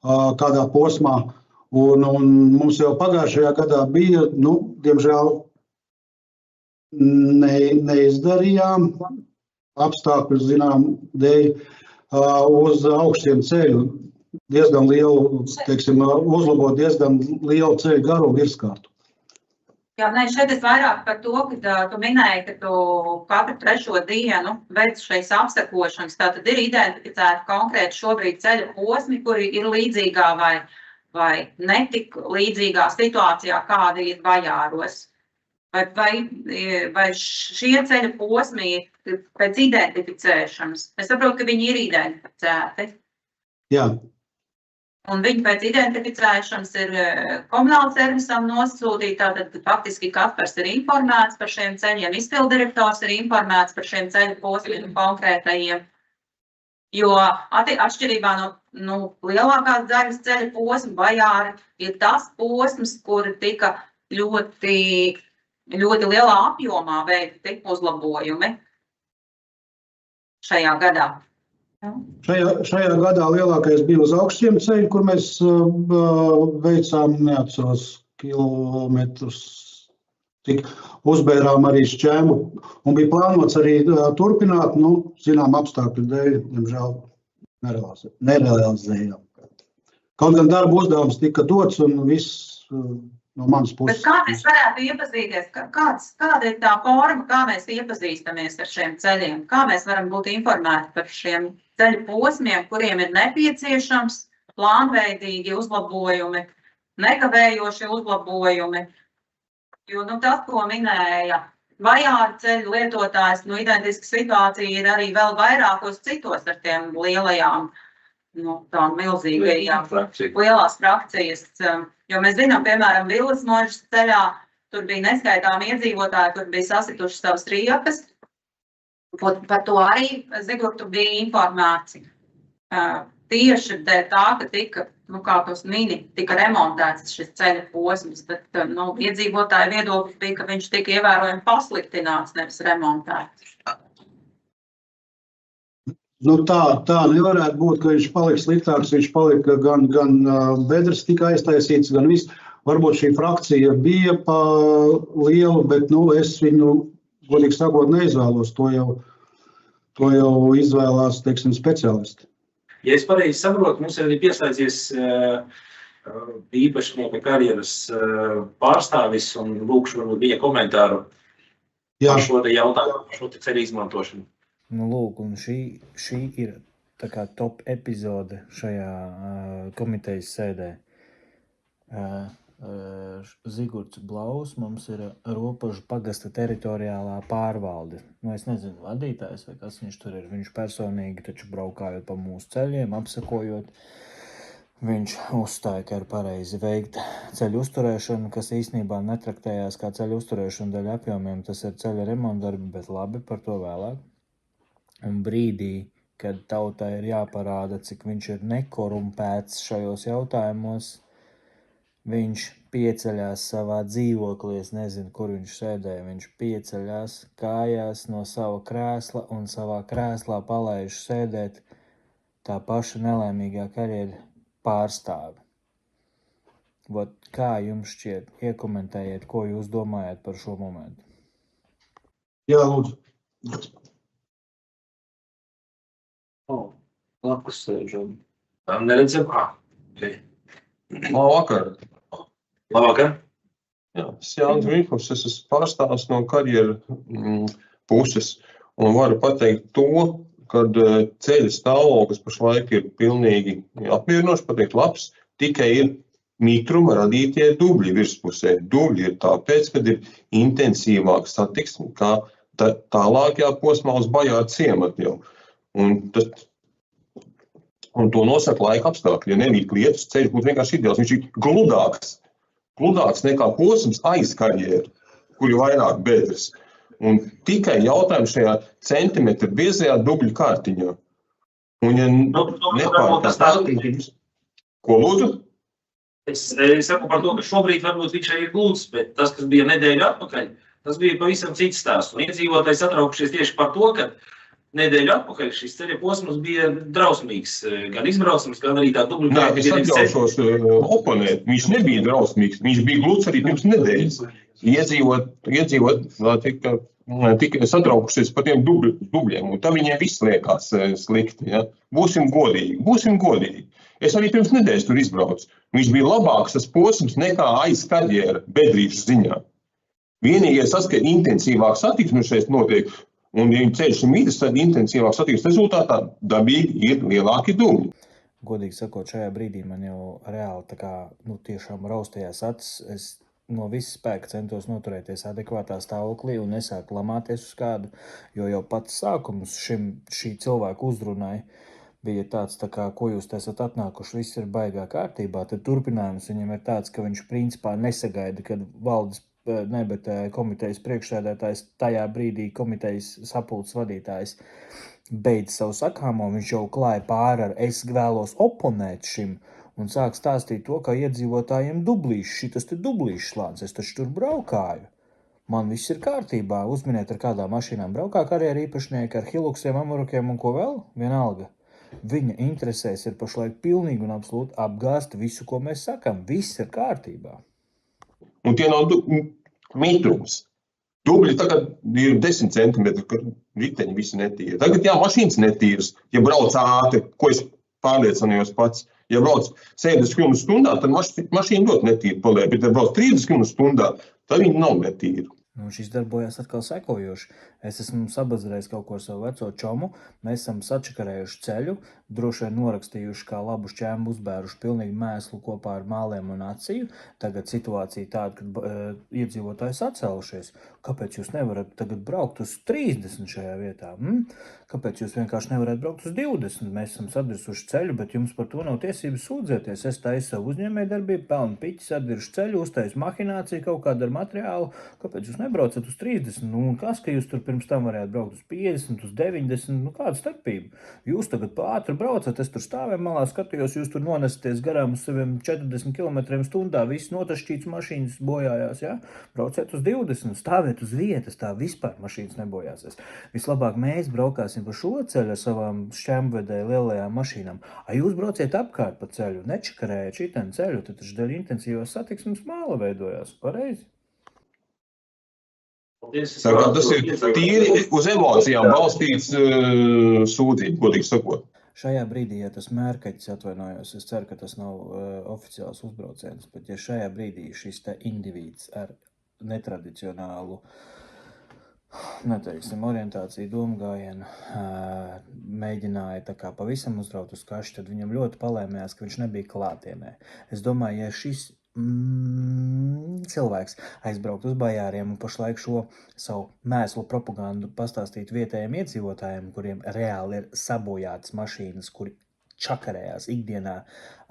[SPEAKER 2] kādā posmā. Un mums jau pagājušajā gadā bija, diemžēl neizdarījām apstākļu, zinām, dēļ uz augstiem ceļu diezgan lielu, teiksim, uzlabot diezgan lielu ceļu garu virskārtu.
[SPEAKER 8] Jā, šeit es vairāk par to, ka tu minēji, ka tu katru trešo dienu veic šīs apsekošanas, tātad ir identificēti konkrēti šobrīd ceļu posmi, kuri ir līdzīgā vai netik līdzīgā situācijā, kāda ir Bajāros. Vai šie ceļu posmi ir pēc identificēšanas? Es saprotu, ka viņi ir identificēti.
[SPEAKER 2] Jā.
[SPEAKER 8] Un viņi pēc identificēšanas ir komunāla servisam nosūtīti, tātad faktiski Kaspars ir informēts par šiem ceļiem, izpildirektors ir informēts par šiem ceļu posmiem konkrētajiem. Jo atšķirībā no lielākās daļas ceļu posmu Bajāra ir tas posms, kuri tika ļoti lielā apjomā veikti uzlabojumi šajā gadā.
[SPEAKER 2] Šajā gadā lielākais bija uz augstiem ceļu, kur mēs veicām, neatceros, kilometrus, tik uzbērām arī šķēmu. Un bija plānots arī turpināt, zinām, apstākļu dēļ, diemžēl, nerealizējām. Kaut gan darba uzdevums tika dots un viss no manas puses.
[SPEAKER 8] Bet kā mēs varētu iepazīties? Kāda ir tā forma, kā mēs iepazīstamies ar šiem ceļiem? Kā mēs varam būt informēti par šiem ceļu posmiem, kuriem ir nepieciešams plānveidīgi uzlabojumi, nekavējoši uzlabojumi? Jo tas, ko minēja Bajāra ceļu lietotājs, identiska situācija ir arī vēl vairākos citos ar tiem lielajām tām milzīgajām lielās frakcijas, jo mēs zinām, piemēram, Vilas Možas ceļā, tur bija neskaitāmi iedzīvotāji, kur bija sasituši savas riepas. Par to arī Zigurtu bija informēts. Tieši dēļ tā, ka tika, kā tos tika remontēts šis ceļa posms, bet iedzīvotāju viedoklis bija, ka viņš tika ievērojami pasliktināts, nevis remontēts.
[SPEAKER 2] Tā nevarētu būt, ka viņš palika sliktāks, viņš palika gan bedres tika aiztaisīts, gan viss. Varbūt šī frakcija bija pa lielu, bet es viņu, godīgi sakot, neizvēlos. To jau izvēlās, teiksim, speciālisti.
[SPEAKER 1] Ja es pareizi saprotu, mums ir arī pieslēdzies īpašnieka karjeras pārstāvis un lūkšu varbūt viņa komentāru par šo te jautājumu, par šo te ceļu izmantošanu.
[SPEAKER 5] Lūk, un šī ir tā kā top epizode šajā komitejas sēdē. Zigurts Blaus mums ir Ropažu pagasta teritoriālā pārvalde. Es nezinu, vadītājs vai kas viņš tur ir. Viņš personīgi taču braukājot pa mūsu ceļiem, apsakojot. Viņš uzstāja, ka ir pareizi veikt ceļu uzturēšanu, kas īstenībā netraktējās kā ceļu uzturēšana daļa apjomiem. Tas ir ceļa remontdarbi, bet labi par to vēlāk. Un brīdī, kad tautai ir jāparāda, cik viņš ir nekorumpēts šajos jautājumos, viņš pieceļās savā dzīvoklī, es nezinu, kur viņš sēdēja, viņš pieceļās kājās no sava krēsla un savā krēslā palaiž sēdēt tā paša nelaimīgā karjera pārstāve. Kā jums šķiet? Iekomentējiet, ko jūs domājat par šo momentu.
[SPEAKER 2] Jā, lūdzu.
[SPEAKER 1] Lakus sēžam. Neredzam?
[SPEAKER 3] Labvakar.
[SPEAKER 1] Labvakar.
[SPEAKER 3] Jā, es Jānis Vinfors, es esmu pārstāvs no karjeru puses un varu pateikt to, kad ceļa stāvoklis pašlaik ir pilnīgi apmierinoši, pateikt labs, tikai ir mitruma radītie dubļi virspusē. Dubļi ir tāpēc, kad ir intensīvāka satiksme, kā tālākajā posmā uz Bajāra ciematu jau. Un to nosaka laika apstākļi. Ja nebija lietus, ceļš būtu vienkārši ideāls. Viņš ir gludāks nekā posms aiz karjeru, kur ir vairāk bedres. Un tikai jautājums šajā centimetra biezajā dubļu kārtiņā. Un ja nepārkārt... Ko lūdzu?
[SPEAKER 1] Es saku par to, ka šobrīd varbūt viņš ir glūds, bet tas, kas bija nedēļu atpakaļ, tas bija pavisam cits stāsts. Un iedzīvotāji satraukušies tieši par to, ka nedēļu atpakaļ šis ceļa posms bija drausmīgs, gan izbraucams, gan arī tā dubļu kārta.
[SPEAKER 3] Es atļaušos oponēt, viņš nebija drausmīgs, viņš bija gluds arī pirms nedēļas. Iedzīvot tika satraukušies par tiem dubļiem, un tā viņiem viss liekas slikti. Ja? Būsim godīgi. Es arī pirms nedēļas tur izbraucu. Viņš bija labāks tas posms nekā aiz karjera bedrīšu ziņā. Vienīgais tas, ka intensīvāk satiksme šeit notiek, un ja ceļš ir mītas, tad intensīvāk satiksmes rezultātā dabīgi ir lielāki dubļi.
[SPEAKER 5] Godīgi sakot, šajā brīdī man jau reāli tiešām raustījās acis. Es no visas spēka centos noturēties adekvātā stāvoklī un nesāku lamāties uz kādu, jo jau pats sākums šī cilvēka uzrunai bija tāds, ko jūs esat atnākuši, viss ir baigā kārtībā. Tad turpinājums viņam ir tāds, ka viņš principā nesagaida, kad bet komitejas priekšsēdētājs, tajā brīdī komitejas sapulces vadītājs beidz savu sakāmo, viņš jau klāja pāri ar es vēlos oponēt šim un sāk stāstīt to, ka iedzīvotājiem šitas te dublīšu slānis, es taču tur braukāju. Man viss ir kārtībā, uzminiet ar kādām mašīnām braukā karjeru īpašnieki ar Hiluxiem, Amurukiem un ko vēl, vienalga. Viņa interesēs ir pašlaik pilnīgi un absolūti apgāst visu, ko mēs sakam, viss ir kārtībā.
[SPEAKER 3] Un tie nav mitrums. Dubļi tagad ir 10 centimetri, kad riteņi visi netīri. Tagad mašīnas netīras, ja brauc ātri, ko es pārliecinājos pats. Ja brauc 70 km/h, tad mašīna ļoti netīri paliek, bet ja brauc 30 km/h, tad viņi nav netīri.
[SPEAKER 5] Šis darbojās atkal sekojoši. Es esmu sabazarējis kaut ko ar savu veco čomu, mēs esam sačakarējuši ceļu, droši vien norakstījuši kā labu šķēmu, uzbēruši pilnīgi mēslu kopā ar māliem un aciju. Tagad situācija tāda, kad iedzīvotājs atcēlušies. Kāpēc jūs nevarat tagad braukt uz 30 šajā vietā? Kāpēc jūs vienkārši nevarat braukt uz 20? Mēs esam sadirsuši ceļu, bet jums par to nav tiesības sūdzēties. Es taisu savu uzņēmējdarbību, pelnu piķi, sadiršu ceļu, uztaisu mahināciju kaut kādu ar materiālu. Kāpēc jūs nebraucat uz 30? Un kas, ka jūs tur pirms tam varētu braukt uz 50, uz 90? Kāda starpība? Jūs tagad pātri braucat, es tur stāvēju malā, skatījos, jūs tur nonesaties garām uz saviem 40 km/h, viss notašķīts mašīnas bojājās, ja? Brauciet uz 20, stāviet uz vietas, tā vispār mašīnas nebojāsies. Vislabāk mēs braukāsim pa šo ceļu ar savām šķēmvedēju lielajām mašīnām. Jūs brauciet apkārt pa ceļu, nečakarējat šitien ceļu, tad taču dēļ intensīvās satiksmes māla veidojās. Pareizi?
[SPEAKER 3] Tas ir tīri uz emocijām balstīts sūdzība, godīgi sakot.
[SPEAKER 5] Šajā brīdī, ja tas mērkaķis, atvainojos, es ceru, ka tas nav oficiāls uzbrauciens, bet ja šajā brīdī šis te indivīds ar netradicionālu, neteiksim, orientāciju, domgājienu mēģināja tā kā pavisam uzraut uz kašu, tad viņam ļoti palēmējās, ka viņš nebija klātienē. Es domāju, ja šis cilvēks aizbraukt uz Bajāriem un pašlaik šo savu mēslu propagandu pastāstīt vietējiem iedzīvotājiem, kuriem reāli ir sabojātas mašīnas, kuri čakarējās ikdienā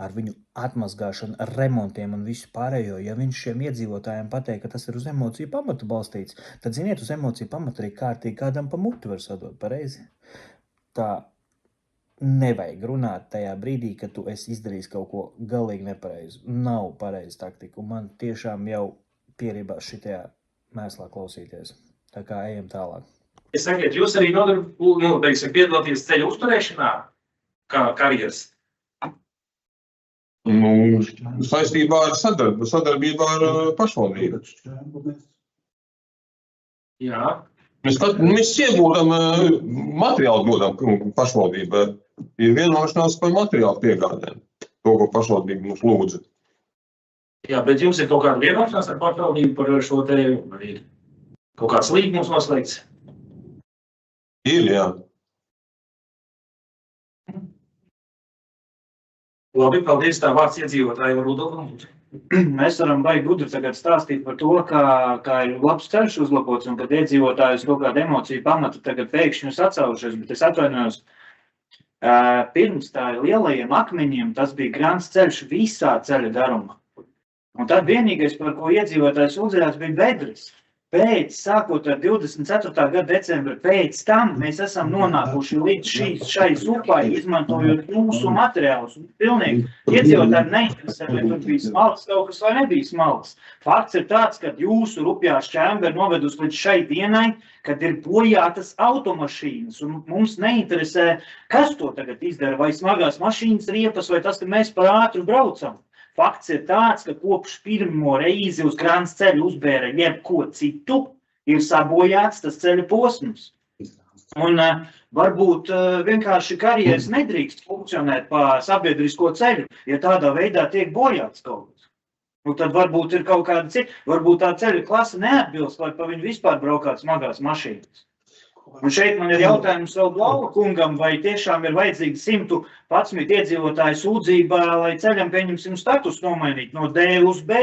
[SPEAKER 5] ar viņu atmazgāšanu, ar remontiem un visu pārējo. Ja viņš šiem iedzīvotājiem pateikt, ka tas ir uz emociju pamatu balstīts, tad, ziniet, uz emociju pamatu arī kārtīgi kādam pa muti var sadot, pareizi? Tā nevajag runāt tajā brīdī, kad tu esi izdarījis kaut ko galīgi nepareizi. Nav pareizi taktika, un man tiešām jau pierībās šitajā mēslā klausīties. Tā kā ejam tālāk.
[SPEAKER 1] Es sakiet, jūs arī piedalāties ceļa uzturēšanā kā karjeras?
[SPEAKER 3] Saistībā ar sadarbībā ar pašvaldību.
[SPEAKER 1] Jā.
[SPEAKER 3] Mēs iegūdam materiālu dodam pašvaldībai. Ir vienošanās par materiālu piegādēm. To, ko pašvaldība mums lūdza.
[SPEAKER 1] Jā, bet jums ir kaut kāda vienošanās ar pašvaldību par šo te, kaut kāds līgums noslēgts?
[SPEAKER 3] Ir, jā.
[SPEAKER 1] Labi, paldies, tā vārds iedzīvotāji var Rudolf.
[SPEAKER 4] Mēs varam baigi gudri tagad stāstīt par to, kā ir labs ceļš uzlabots un kad iedzīvotājus kaut kāda emocija pamata tagad pēkšņi jūs atcēlušies, bet es atvainojos, pirms tā lielajiem akmeņiem tas bija grants ceļš visā ceļa garumā. Un tad vienīgais, par ko iedzīvotājs sūdzējās, bija bedres. Sākot ar 24. gada decembra, pēc tam mēs esam nonākuši līdz šai upai, izmantojot jūsu materiālus. Pilnīgi iedzīvotāji neinteresē, vai tur bija smalks kaut kas vai nebija smalks. Fakts ir tāds, ka jūsu rupjā šķēmba ir novedus līdz šai dienai, kad ir bojātas automašīnas. Un mums neinteresē, kas to tagad izdara, vai smagās mašīnas riepas, vai tas, ka mēs par ātru braucam. Fakts ir tāds, ka kopš pirmo reizi uz Grāns ceļu uzbēra jebko citu, ir sabojāts tas ceļa posms. Un varbūt vienkārši karjeras nedrīkst funkcionēt pa sabiedrisko ceļu, ja tādā veidā tiek bojāts kaut kas. Nu, tad varbūt ir kaut kāda cita, varbūt tā ceļa klase neatbilst, lai pa viņu vispār braukāt smagās mašīnas. Un šeit man ir jautājums vēl Blauva kungam, vai tiešām ir vajadzīgi 111 iedzīvotāju sūdzība, lai ceļam pieņemsim status nomainīt no D uz B,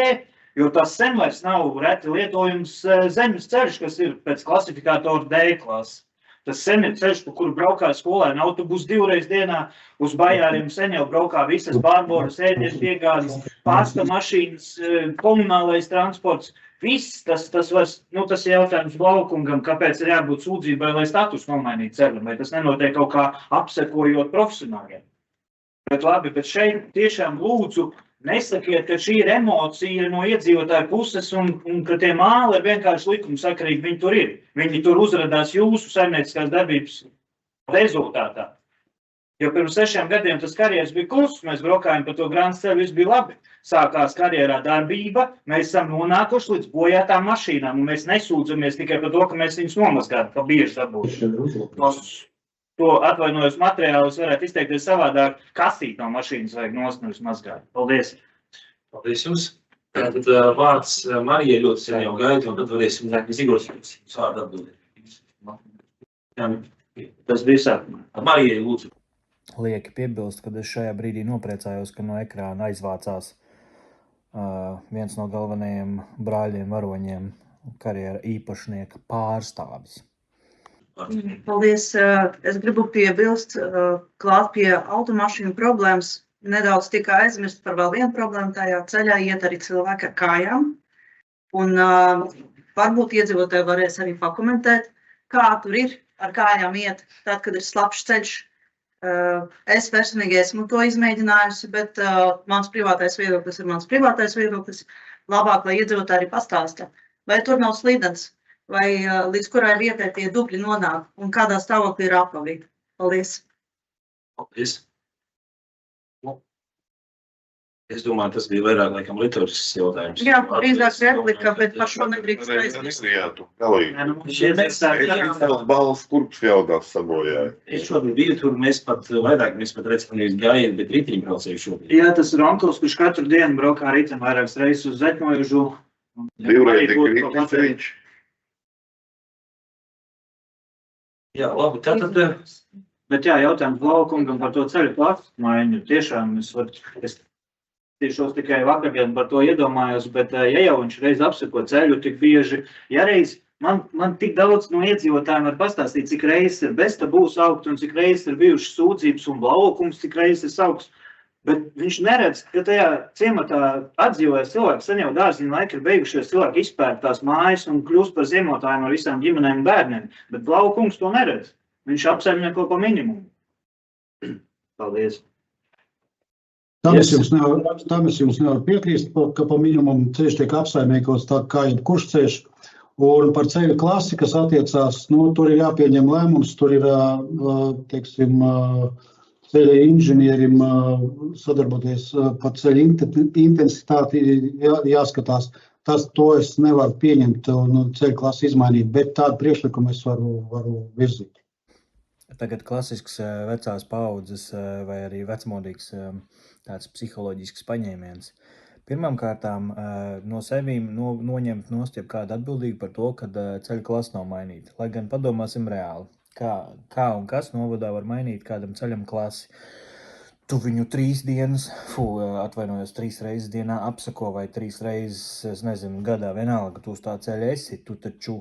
[SPEAKER 4] jo tas sen vairs nav reti lietojums zemes ceļš, kas ir pēc klasifikātora D klases. Tas sen ir ceļš, pa kuru braukā skolēni autobus 2 reizes dienā, uz Bajāriem sen jau braukā visas Bārboras, ēdienu piegādes, pasta mašīnas, komunālais transports. Viss tas ir jautājums Blaukungam, kāpēc ir jābūt sūdzībai, lai status nomainītu ceļam, vai tas nenotiek kaut kā apsekojot profesionāļiem. Bet labi, bet šeit tiešām lūdzu nesakiet, ka šī ir emocija no iedzīvotāju puses un ka tie māli ir vienkārši likumsakarīgi, viņi tur ir. Viņi tur uzradās jūsu saimnieciskās darbības rezultātā. Jo pirms 6 gadiem tas karjeras bija kluss, mēs braukājām pa to Grāns ceļu, viss bija labi. Sākās karjerā darbība, mēs esam nonākuši līdz bojātām mašīnām, un mēs nesūdzamies tikai par to, ka mēs viņus nomazgājam, ka bieži dabūsim. To atvainojos materiālus varētu izteikties savādāk, kasīt no mašīnas vajag nost mazgāt. Paldies!
[SPEAKER 1] Paldies jums! Tad vārds Marijai ļoti sen jau gaida, un tad varēsim Zigors vārdu atbildēt.
[SPEAKER 4] Tas bija sākumā.
[SPEAKER 1] Marija, lūdzu.
[SPEAKER 5] Lieki piebilst, kad es šajā brīdī nopriecājos, ka no ekrāna aizvācās viens no galvenajiem brāļiem varoņiem, karjera īpašnieka pārstāvis.
[SPEAKER 9] Paldies. Es gribu piebilst, klāt pie automašīnu problēmas. Nedaudz tika aizmirst par vēl vienu problēmu. Tajā ceļā iet arī cilvēki ar kājām. Un varbūt iedzīvotāji varēs arī pakomentēt, kā tur ir ar kājām iet, tad, kad ir slapjš ceļš. Es personīgi esmu to izmēģinājusi, bet mans privātais viedoklis ir mans privātais viedoklis. Labāk, lai iedzīvotāji arī pastāsta, vai tur nav slīdens, vai līdz kurai vietai tie dubļi nonāk un kādā stāvoklī ir apavī. Paldies!
[SPEAKER 1] Paldies! Es domāju, tas bija vairāk laikam liturisks jautājums.
[SPEAKER 9] Jā, drīzāk replika, bet par šo nedrīkst aizmirst.
[SPEAKER 6] Es balvas kurps jautās sabojāja.
[SPEAKER 1] Es šodien biju tur, mēs pat redzam, gājiet, bet ritiņbraucēju šodien.
[SPEAKER 4] Jā, tas Ronkls, kurš katru dienu braukā ritem vairākas reizes uz Zeķmojužu.
[SPEAKER 6] Divreiz ritiņš.
[SPEAKER 1] Jā, labi, tātad...
[SPEAKER 4] Bet jā, jautājums Blaukungam par to ceļu plāksmaiņu. Tiešām es tiešos tikai vakardien par to iedomājos, bet ja jau viņš reiz apseko ceļu tik bieži, ja reiz man tik daudz no iedzīvotājiem var pastāstīt, cik reizes ir Bestabūs augt un cik reizes ir bijušas sūdzības un Blaukums, cik reizes ir augs, bet viņš neredz, ka tajā ciematā atdzīvojas cilvēki, sen jau dārziņu laika ir beigušies, cilvēki izpērk tās mājas un kļūst par ziemotājiem ar visām ģimenēm un bērniem, bet Blaukums to neredz. Viņš apsaimnieko pa minimumu. Paldies.
[SPEAKER 2] Tam es jums nevaru piekrīst, ka pa minimumu ceļš tiek apsaimniekots tā kā jebkurš ceļš. Un par ceļu klasi, kas attiecās, tur ir jāpieņem lēmums, tur ir, teiksim, ceļa inženierim sadarboties par ceļa intensitāti jāskatās. To es nevaru pieņemt un ceļu klasi izmainīt, bet tādu priekšlikumu es varu virzīt.
[SPEAKER 5] Tagad klasisks vecās paaudzes vai arī vecmodīgs tāds psiholoģisks paņēmiens. Pirmkārtām no sevīm noņemt nost jebkādu atbildību par to, kad ceļu klasa nav mainīta. Lai gan padomāsim reāli, kā un kas novadā var mainīt kādam ceļam klasi. Tu viņu 3 reizes dienā apsako vai 3 reizes, es nezinu, gadā vienalga, tu uz tā ceļa esi, tu taču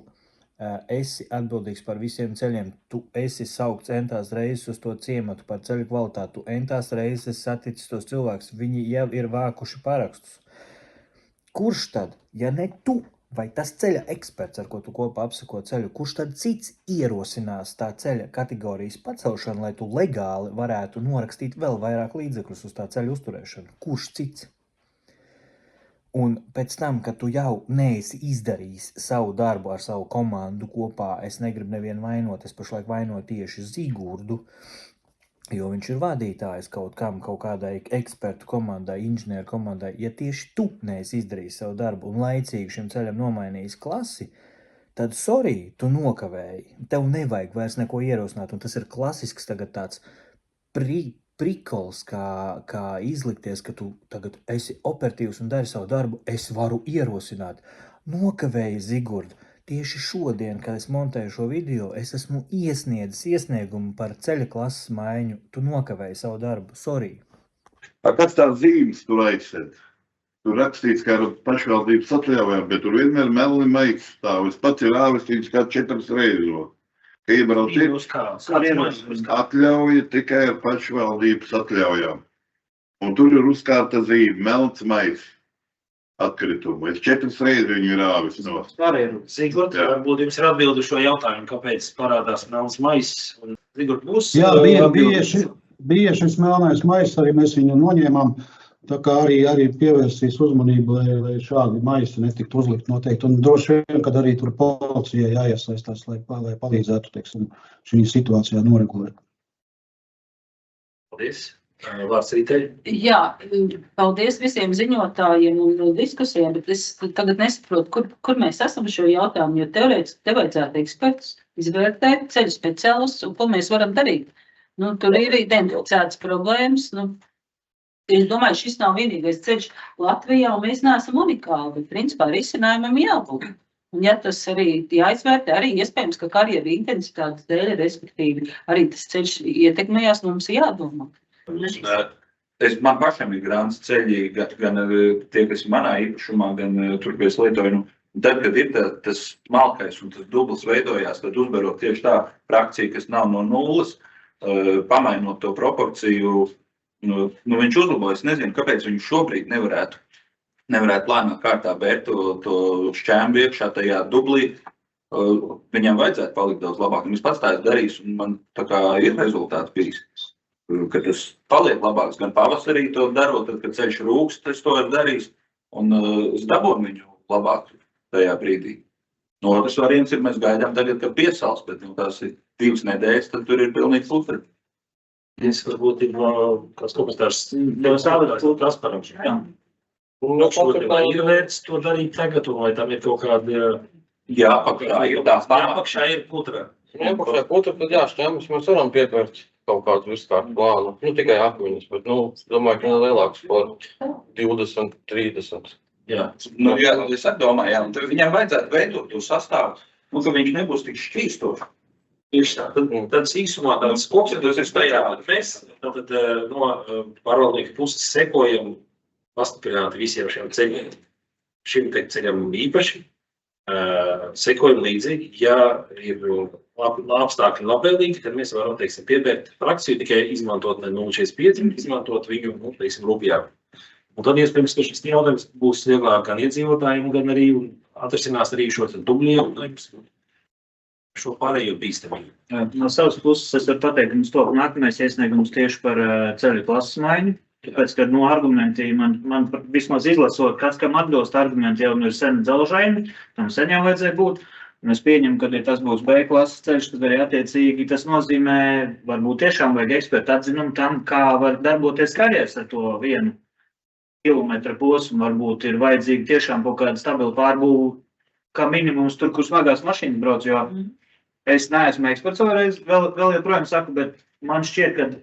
[SPEAKER 5] esi atbildīgs par visiem ceļiem, tu esi saukts entās reizes uz to ciematu par ceļu kvalitāti, tu entās reizes saticis tos cilvēkus, viņi jau ir vākuši parakstus. Kurš tad, ja ne tu vai tas ceļa eksperts, ar ko tu kopā apsako ceļu, kurš tad cits ierosinās tā ceļa kategorijas pacelšanu, lai tu legāli varētu norakstīt vēl vairāk līdzekļus uz tā ceļa uzturēšanu? Kurš cits? Un pēc tam, kad tu jau neesi izdarījis savu darbu ar savu komandu kopā, es negribu nevienu vainot, es pašlaik vainoju tieši Zigurdu, jo viņš ir vadītājs kaut kādai ekspertu komandai, inženieru komandai. Ja tieši tu neesi izdarījis savu darbu un laicīgi šim ceļam nomainījis klasi, tad sorry, tu nokavēji. Tev nevajag vairs neko ierosināt, un tas ir klasisks tagad tāds prikols, kā izlikties, ka tu tagad esi operatīvs un dari savu darbu, es varu ierosināt. Nokavēji, Zigurd. Tieši šodien, kad es montēju šo video, es esmu iesniedzis iesniegumu par ceļa klases maiņu. Tu nokavēji savu darbu. Sorry.
[SPEAKER 6] Kāds tās zīmes tur aizsēd? Tur rakstīts, kā ar pašvaldības atļaujām, bet tur vienmēr melni maigs stāv. Es pats ir āvis viņus kā 4 reizes. Ka iebrauc atļauja tikai ar pašvaldības atļaujām. Un tur ir uzkārta zīme, melns maigs atkritumu. Es 4 reizes viņu ir āvis no.
[SPEAKER 1] Zigurd, varbūt jums ir atbildi šo jautājumu, kāpēc parādās melns maiss. Zigurd, būs...
[SPEAKER 2] Jā, bija šis melnais maiss, arī mēs viņu noņēmām. Tā kā arī pievērsīs uzmanību, lai šādi maisi netiktu uzlikt noteikti. Un droši vien, kad arī tur policijai jāiesaistās, lai palīdzētu, teiksim, šī situācijā noregulēt.
[SPEAKER 1] Paldies. Vārds Riteļ.
[SPEAKER 10] Jā, paldies visiem ziņotājiem un diskusijām, bet es tagad nesaprotu, kur mēs esam šo jautājumu, jo teorētiski te vajadzētu ekspertus izvērtēt, ceļu speciālistus, un ko mēs varam darīt. Tur ir identificētas problēmas, es domāju, šis nav vienīgais ceļš Latvijā, un mēs neesam unikāli, bet principā risinājumam jābūt. Un ja tas arī jāizvērtē, arī iespējams, ka karjeru intensitātes dēļ, respektīvi, arī tas ceļš ietekmējās, mums jādomā.
[SPEAKER 11] Man pašam ir grāns ceļi, gan tie, kas ir manā īpašumā, gan tur, ko es lietoju. Tad, kad ir tas smalkais un tas dubls veidojās, tad uzbarot tieši tā frakcija, kas nav no nulles, pamainot to proporciju, viņš uzlabojas. Nezinu, kāpēc viņš šobrīd nevarētu plānot kārtā bērt to šķēmbu iekšā tajā dublī. Viņam vajadzētu palikt daudz labāk. Es pats tā esmu darījis, un man tā kā ir rezultāts bijis. Ka tas paliek labāks gan pavasarī to darot, tad, kad ceļš rūkst, es to esmu darījis, un es dabūju viņu labāk tajā brīdī. Otrs variants ir, mēs gaidām tagad, ka piesals, bet tās ir 2 nedēļas, tad tur ir pilnīgi putri.
[SPEAKER 1] Es varbūt ir kāds komentārs. Tev sāvēt transparents. Vai ir vērts to darīt tagad, vai tam ir kaut kāda...
[SPEAKER 11] Jā, apakšā
[SPEAKER 1] ir putra.
[SPEAKER 3] Apakšā ir putra, tad šķēmas mēs varam piepērt kaut kādu vispār plānu. Tikai akmeņus, bet, domāju, ka lielāks par 20, 30.
[SPEAKER 11] Jā, es domāju, un viņam vajadzētu veidot to sastāvu, ka viņš nebūs tik šķīstoši.
[SPEAKER 1] Tad īsumā tāds koks, tas ir tajā, mēs no pārvaldnieka puses sekojam pastiprināti visiem šiem ceļiem. Šim ceļam īpaši sekojam līdzi, ja ir apstākļi labvēlīgi, tad mēs varam, piebērt frakciju, tikai izmantot ne 0,45, izmantot viņu, rupjāk. Un tad, iespējams, ka šis jautājums būs vieglāk gan iedzīvotājiem, gan arī atrisinās arī šo dubļu jautājumus, šo pārējo bīstamību.
[SPEAKER 4] No savas puses es varu pateikt, ka mums to nākamais iesniegums tieši par ceļu klases maiņu. Tāpēc, ka argumenti man vismaz izlasot, kas kam atbilst argumenti jau ir sen dzelžaini, tam sen jau vajadzēja būt. Un es pieņemu, ka ja tas būs B klases ceļš, tad arī attiecīgi tas nozīmē, varbūt tiešām vajag ekspertu atzinumu tam, kā var darboties karjeras ar to 1 kilometra posmu. Varbūt ir vajadzīgi tiešām kaut kāda stabila pārbūve, kā minimums tur, kur smagās mašīnas brauc, jo es neesmu eksperts vēl joprojām saku, bet man šķiet, ka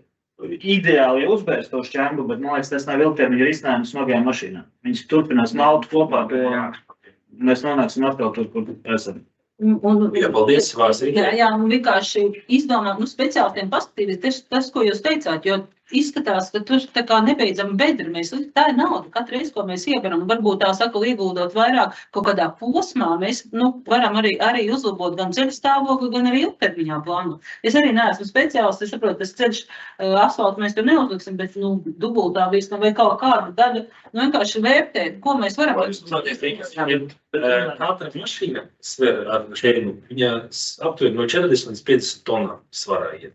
[SPEAKER 4] ideāli jau uzbērst to šķēmbu, bet man liekas, tas nav ilgtermiņa risinājums smagajām mašīnām. Viņas turpinās malt kopā, un mēs nonāksim atkal tur, kur esam.
[SPEAKER 1] Paldies, Vārsīt.
[SPEAKER 10] Jā, un vienkārši izdomāt, speciālistiem paskatīties tas, ko jūs teicāt, jo izskatās, ka tur tā kā nebeidzami bedri. Tā ir nauda, katru reizi, ko mēs ievaram, varbūt tā saka, ieguldot vairāk kaut kādā posmā, mēs varam arī uzlabot gan ceļu stāvokli, gan arī ilgtermiņā plānu. Es arī neesmu speciālists, es saprotu, tas ceļš asfaltu mēs tur neuzliksim, bet dubultā visam vai kaut kāda daļa, vienkārši vērtēt, ko mēs varam.
[SPEAKER 1] Katra mašīna sver ar šķēmu, viņa aptuveni no 40 līdz 50 tonām svarā iet.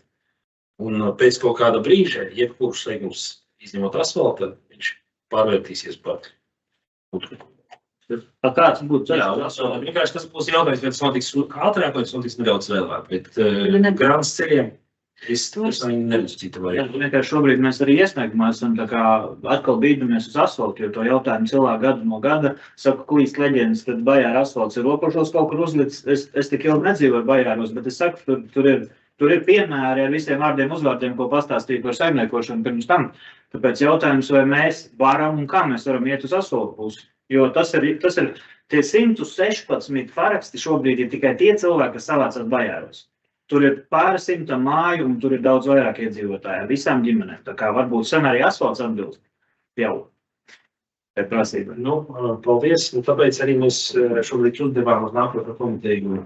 [SPEAKER 1] Un pēc kaut kāda brīža, jebkurš segums izņemot asfalta, viņš pārvērtīsies par putru.
[SPEAKER 4] Kāds būtu ceļš?
[SPEAKER 1] Jā, vienkārši tas būs jautājums, vai tas notiks ātrāk, vai tas notiks nedaudz vēlāk, bet grāns ceļiem es neredzu citu variantu.
[SPEAKER 4] Vienkārši šobrīd mēs arī iesniegumā esam tā kā atkal bīdamies uz asfaltu, jo to jautājumu cilvēku gadu no gada saka klīst leģendas, kad Bajāra asfalts ir rokošos kaut kur uzlicis. Es tik ilgi nedzīvoju Bajāros, bet es saku, tur ir piemēri ar visiem vārdiem uzvārdiem, ko pastāstīt par saimniekošanu pirms tam. Tāpēc jautājums, vai mēs varam un kā mēs varam iet uz asfaltu pusi. Jo tas ir tie 116 paraksti šobrīd ir tikai tie cilvēki, kas savācās Bajāros. Tur ir pāri 100 māju un tur ir daudz vairāk iedzīvotāju, visām ģimenēm. Tā kā varbūt sen arī asfalts atbilst jau tai prasībai.
[SPEAKER 1] Paldies. Tāpēc arī mēs šobrīd uzdevām uz nākotnes komiteju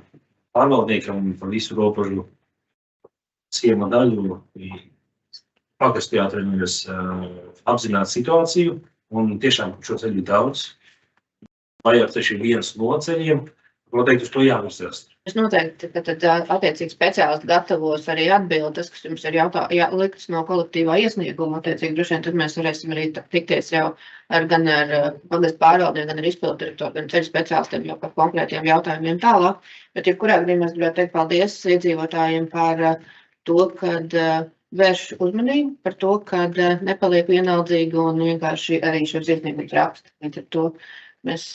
[SPEAKER 1] pārvaldniekam par visu robežu ciema daļu. Pagastu jātreniņas apzināt situāciju un tiešām šo ceļu daudz. Bajāra ceļš ir viens no ceļiem, noteikti uz to jāuzrast.
[SPEAKER 7] Es noteikti, ka tad attiecīgi speciālisti gatavos arī atbildi, tas, kas jums ir likts no kolektīvā iesnieguma, attiecīgi droši vien, tad mēs varēsim arī tikties jau gan ar pagastu pārvaldnieku, gan ar izpildu direktoru, gan ceļu speciālistiem jau par konkrētiem jautājumiem tālāk. Bet jebkurā gadījumā es gribētu teikt paldies iedzīvotājiem par to, kad vērš uzmanību, par to, kad nepaliek vienaldzīgi un vienkārši arī šos iesniegumus raksta. Līdz ar to mēs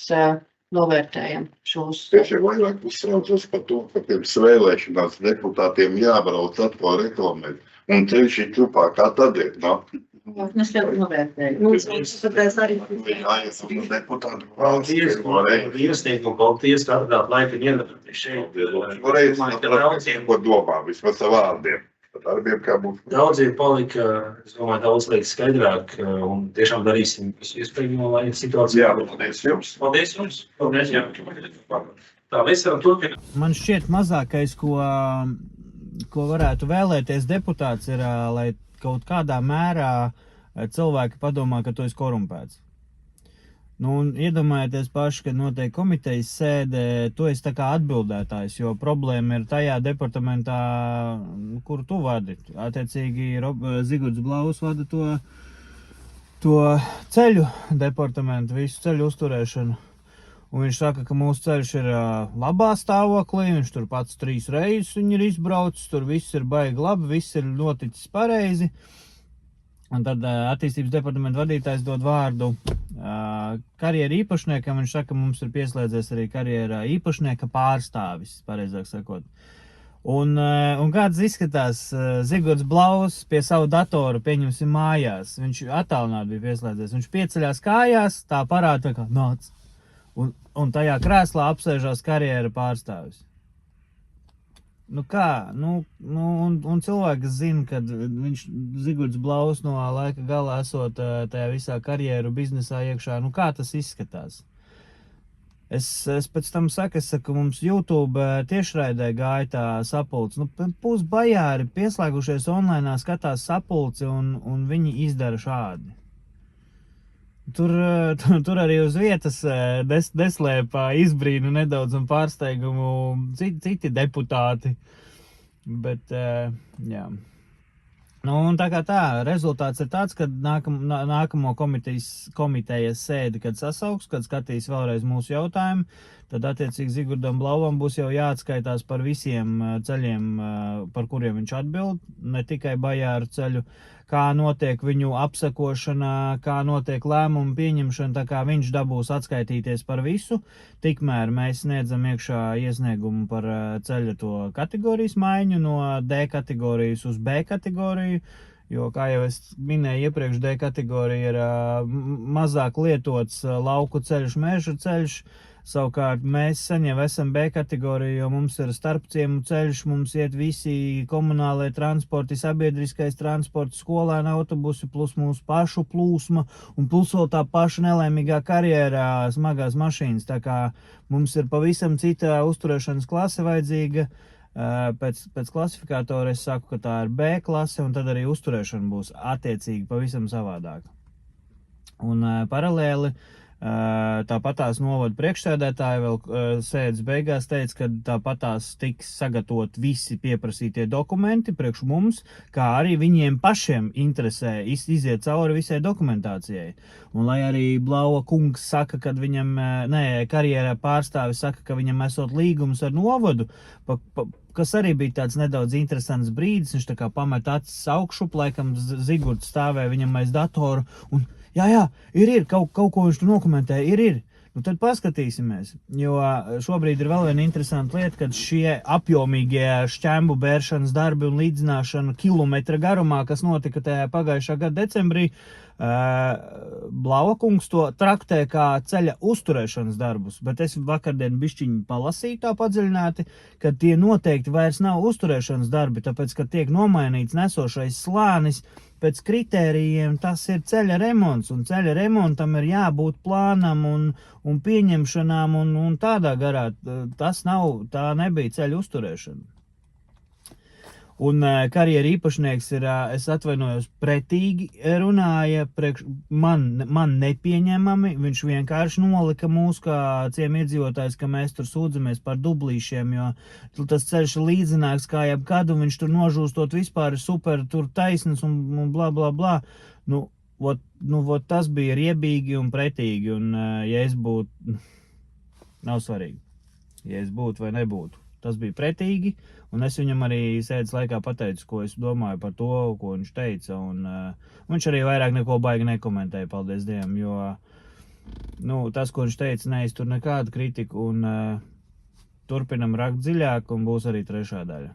[SPEAKER 7] novērtējam šos.
[SPEAKER 6] Tieši vairāk uzsaucas par to, ka pirms vēlēšanās deputātiem jābrauc atkal reklamēt. Un ceļš ir čupā, kā tad ir,
[SPEAKER 10] Es ļoti novērtēju.
[SPEAKER 9] Mums patreiz arī
[SPEAKER 6] Jāiesūta deputātu
[SPEAKER 1] Paldies,
[SPEAKER 6] valsts.
[SPEAKER 1] iesniegumu, paldies, ka atradāt laiku un ieradāties šeit.
[SPEAKER 6] Šoreiz
[SPEAKER 1] Daudziem,
[SPEAKER 6] ko domā, vismaz ar vārdiem. Ar darbiem, kā būs.
[SPEAKER 1] daudziem palika, es domāju, daudz liekas skaidrāk, un tiešām darīsim visu iespējamo, lai situācija.
[SPEAKER 6] Jā, paldies jums.
[SPEAKER 1] Paldies jums. Paldies, jā. Tā, mēs varam turpināt.
[SPEAKER 5] Man šķiet mazākais, ko varētu vēlēties deputāts, ir, lai kaut kādā mērā cilvēki padomā, ka tu esi korumpēts. Nu, un iedomājieties paši, kad notiek komitejas sēde, tu esi tā kā atbildētājs, jo problēma ir tajā departamentā, kur tu vadi. Attiecīgi, Zigords Blaus vada to ceļu departamentu, visu ceļu uzturēšanu. Un viņš saka, ka mūsu ceļš ir labā stāvoklī, viņš tur pats 3 reizes viņi ir izbraucis, tur viss ir baigi labi, viss ir noticis pareizi. Un tad attīstības departamenta vadītājs dod vārdu karjeru īpašniekam, viņš saka, mums ir pieslēdzies arī karjera īpašnieka pārstāvis, pareizāk sakot. Un kāds izskatās Zigords Blaus pie savu datoru, pieņemsim mājās, viņš attālināti bija pieslēdzies, viņš pieceļās kājās, tā parāda tā kā nāc. Un tajā krēslā apsēžās karjera pārstāvis. Nu kā? Un cilvēki zina, kad viņš Zigords Blaus no laika galā esot tajā visā karjeru biznesā iekšā. Nu kā tas izskatās? Es pēc tam saku, mums YouTube tiešraidē gāja tā sapulce. Nu, pusbajāri pieslēgušies online, skatās sapulci un viņi izdara šādi. Tur arī uz vietas deslēpā izbrīnu nedaudz un pārsteigumu citi deputāti. Bet, jā. Nu, un tā kā tā, rezultāts ir tāds, ka nākamo komitejas sēdi, kad sasauks, kad skatīs vēlreiz mūsu jautājumu, tad attiecīgi Zigordam Blauvam būs jau jāatskaitās par visiem ceļiem, par kuriem viņš atbild, ne tikai Bajāru ceļu, kā notiek viņu apsekošana, kā notiek lēmumu pieņemšana, tā kā viņš dabūs atskaitīties par visu. Tikmēr mēs sniedzam iekšā iesniegumu par ceļa to kategorijas maiņu no D kategorijas uz B kategoriju, jo, kā jau es minēju iepriekš, D kategorija ir mazāk lietots lauku ceļš, meža ceļš. Savukārt mēs saņem esam B kategoriju, jo mums ir starpciemu ceļš, mums iet visi komunālie transporti, sabiedriskais transports, skolēna autobusi, plus mūsu pašu plūsma un plus vēl tā paša nelaimīgā karjerā smagās mašīnas. Tā kā mums ir pavisam cita uzturēšanas klase vajadzīga. Pēc klasifikātora es saku, ka tā ir B klase, un tad arī uzturēšana būs attiecīgi pavisam savādāka. Un paralēli tāpatās novada priekšsēdētāji vēl sēdes beigās teica, ka tāpatās tiks sagatavot visi pieprasītie dokumenti priekš mums, kā arī viņiem pašiem interesē iziet cauri visai dokumentācijai. Un lai arī Blaua kungs saka, kad viņam, karjerā pārstāvis saka, ka viņam esot līgums ar novadu, kas arī bija tāds nedaudz interesants brīdis, viņš tā kā pamet acis augšup, laikam Zigords stāvēja viņam aiz datoru un jā, ir, kaut ko viņš tu dokumentē, ir. Nu tad paskatīsimies, jo šobrīd ir vēl viena interesanta lieta, kad šie apjomīgie šķembu bēršanas darbi un līdzināšana kilometra garumā, kas notika tajā pagājušā gada decembrī, Blaua kungs to traktē kā ceļa uzturēšanas darbus, bet es vakardien bišķiņu palasīju tā padziļināti, ka tie noteikti vairs nav uzturēšanas darbi, tāpēc, ka tiek nomainīts nesošais slānis, pēc kritērijiem tas ir ceļa remonts, un ceļa remontam ir jābūt plānam un pieņemšanām un tādā garā. Tā nebija ceļa uzturēšana. Un karjera īpašnieks ir, es atvainojos, pretīgi runāja, man nepieņemami, viņš vienkārši nolika mūs kā ciemiedzīvotājs, ka mēs tur sūdzamies par dublīšiem, jo tas ceļš ir līdzinājums kā jebkad, un viņš tur nožūstot vispār ir super, tur taisnas un bla bla bla. Vot tas bija riebīgi un pretīgi, un ja es būtu, nav svarīgi, ja es būtu vai nebūtu. Tas bija pretīgi, un es viņam arī sēdes laikā pateicu, ko es domāju par to, ko viņš teica, un viņš arī vairāk neko baigi nekomentēja, paldies Dievam, jo tas, ko viņš teica, neiztur nekādu kritiku, un turpinam rakt dziļāk, un būs arī trešā daļa.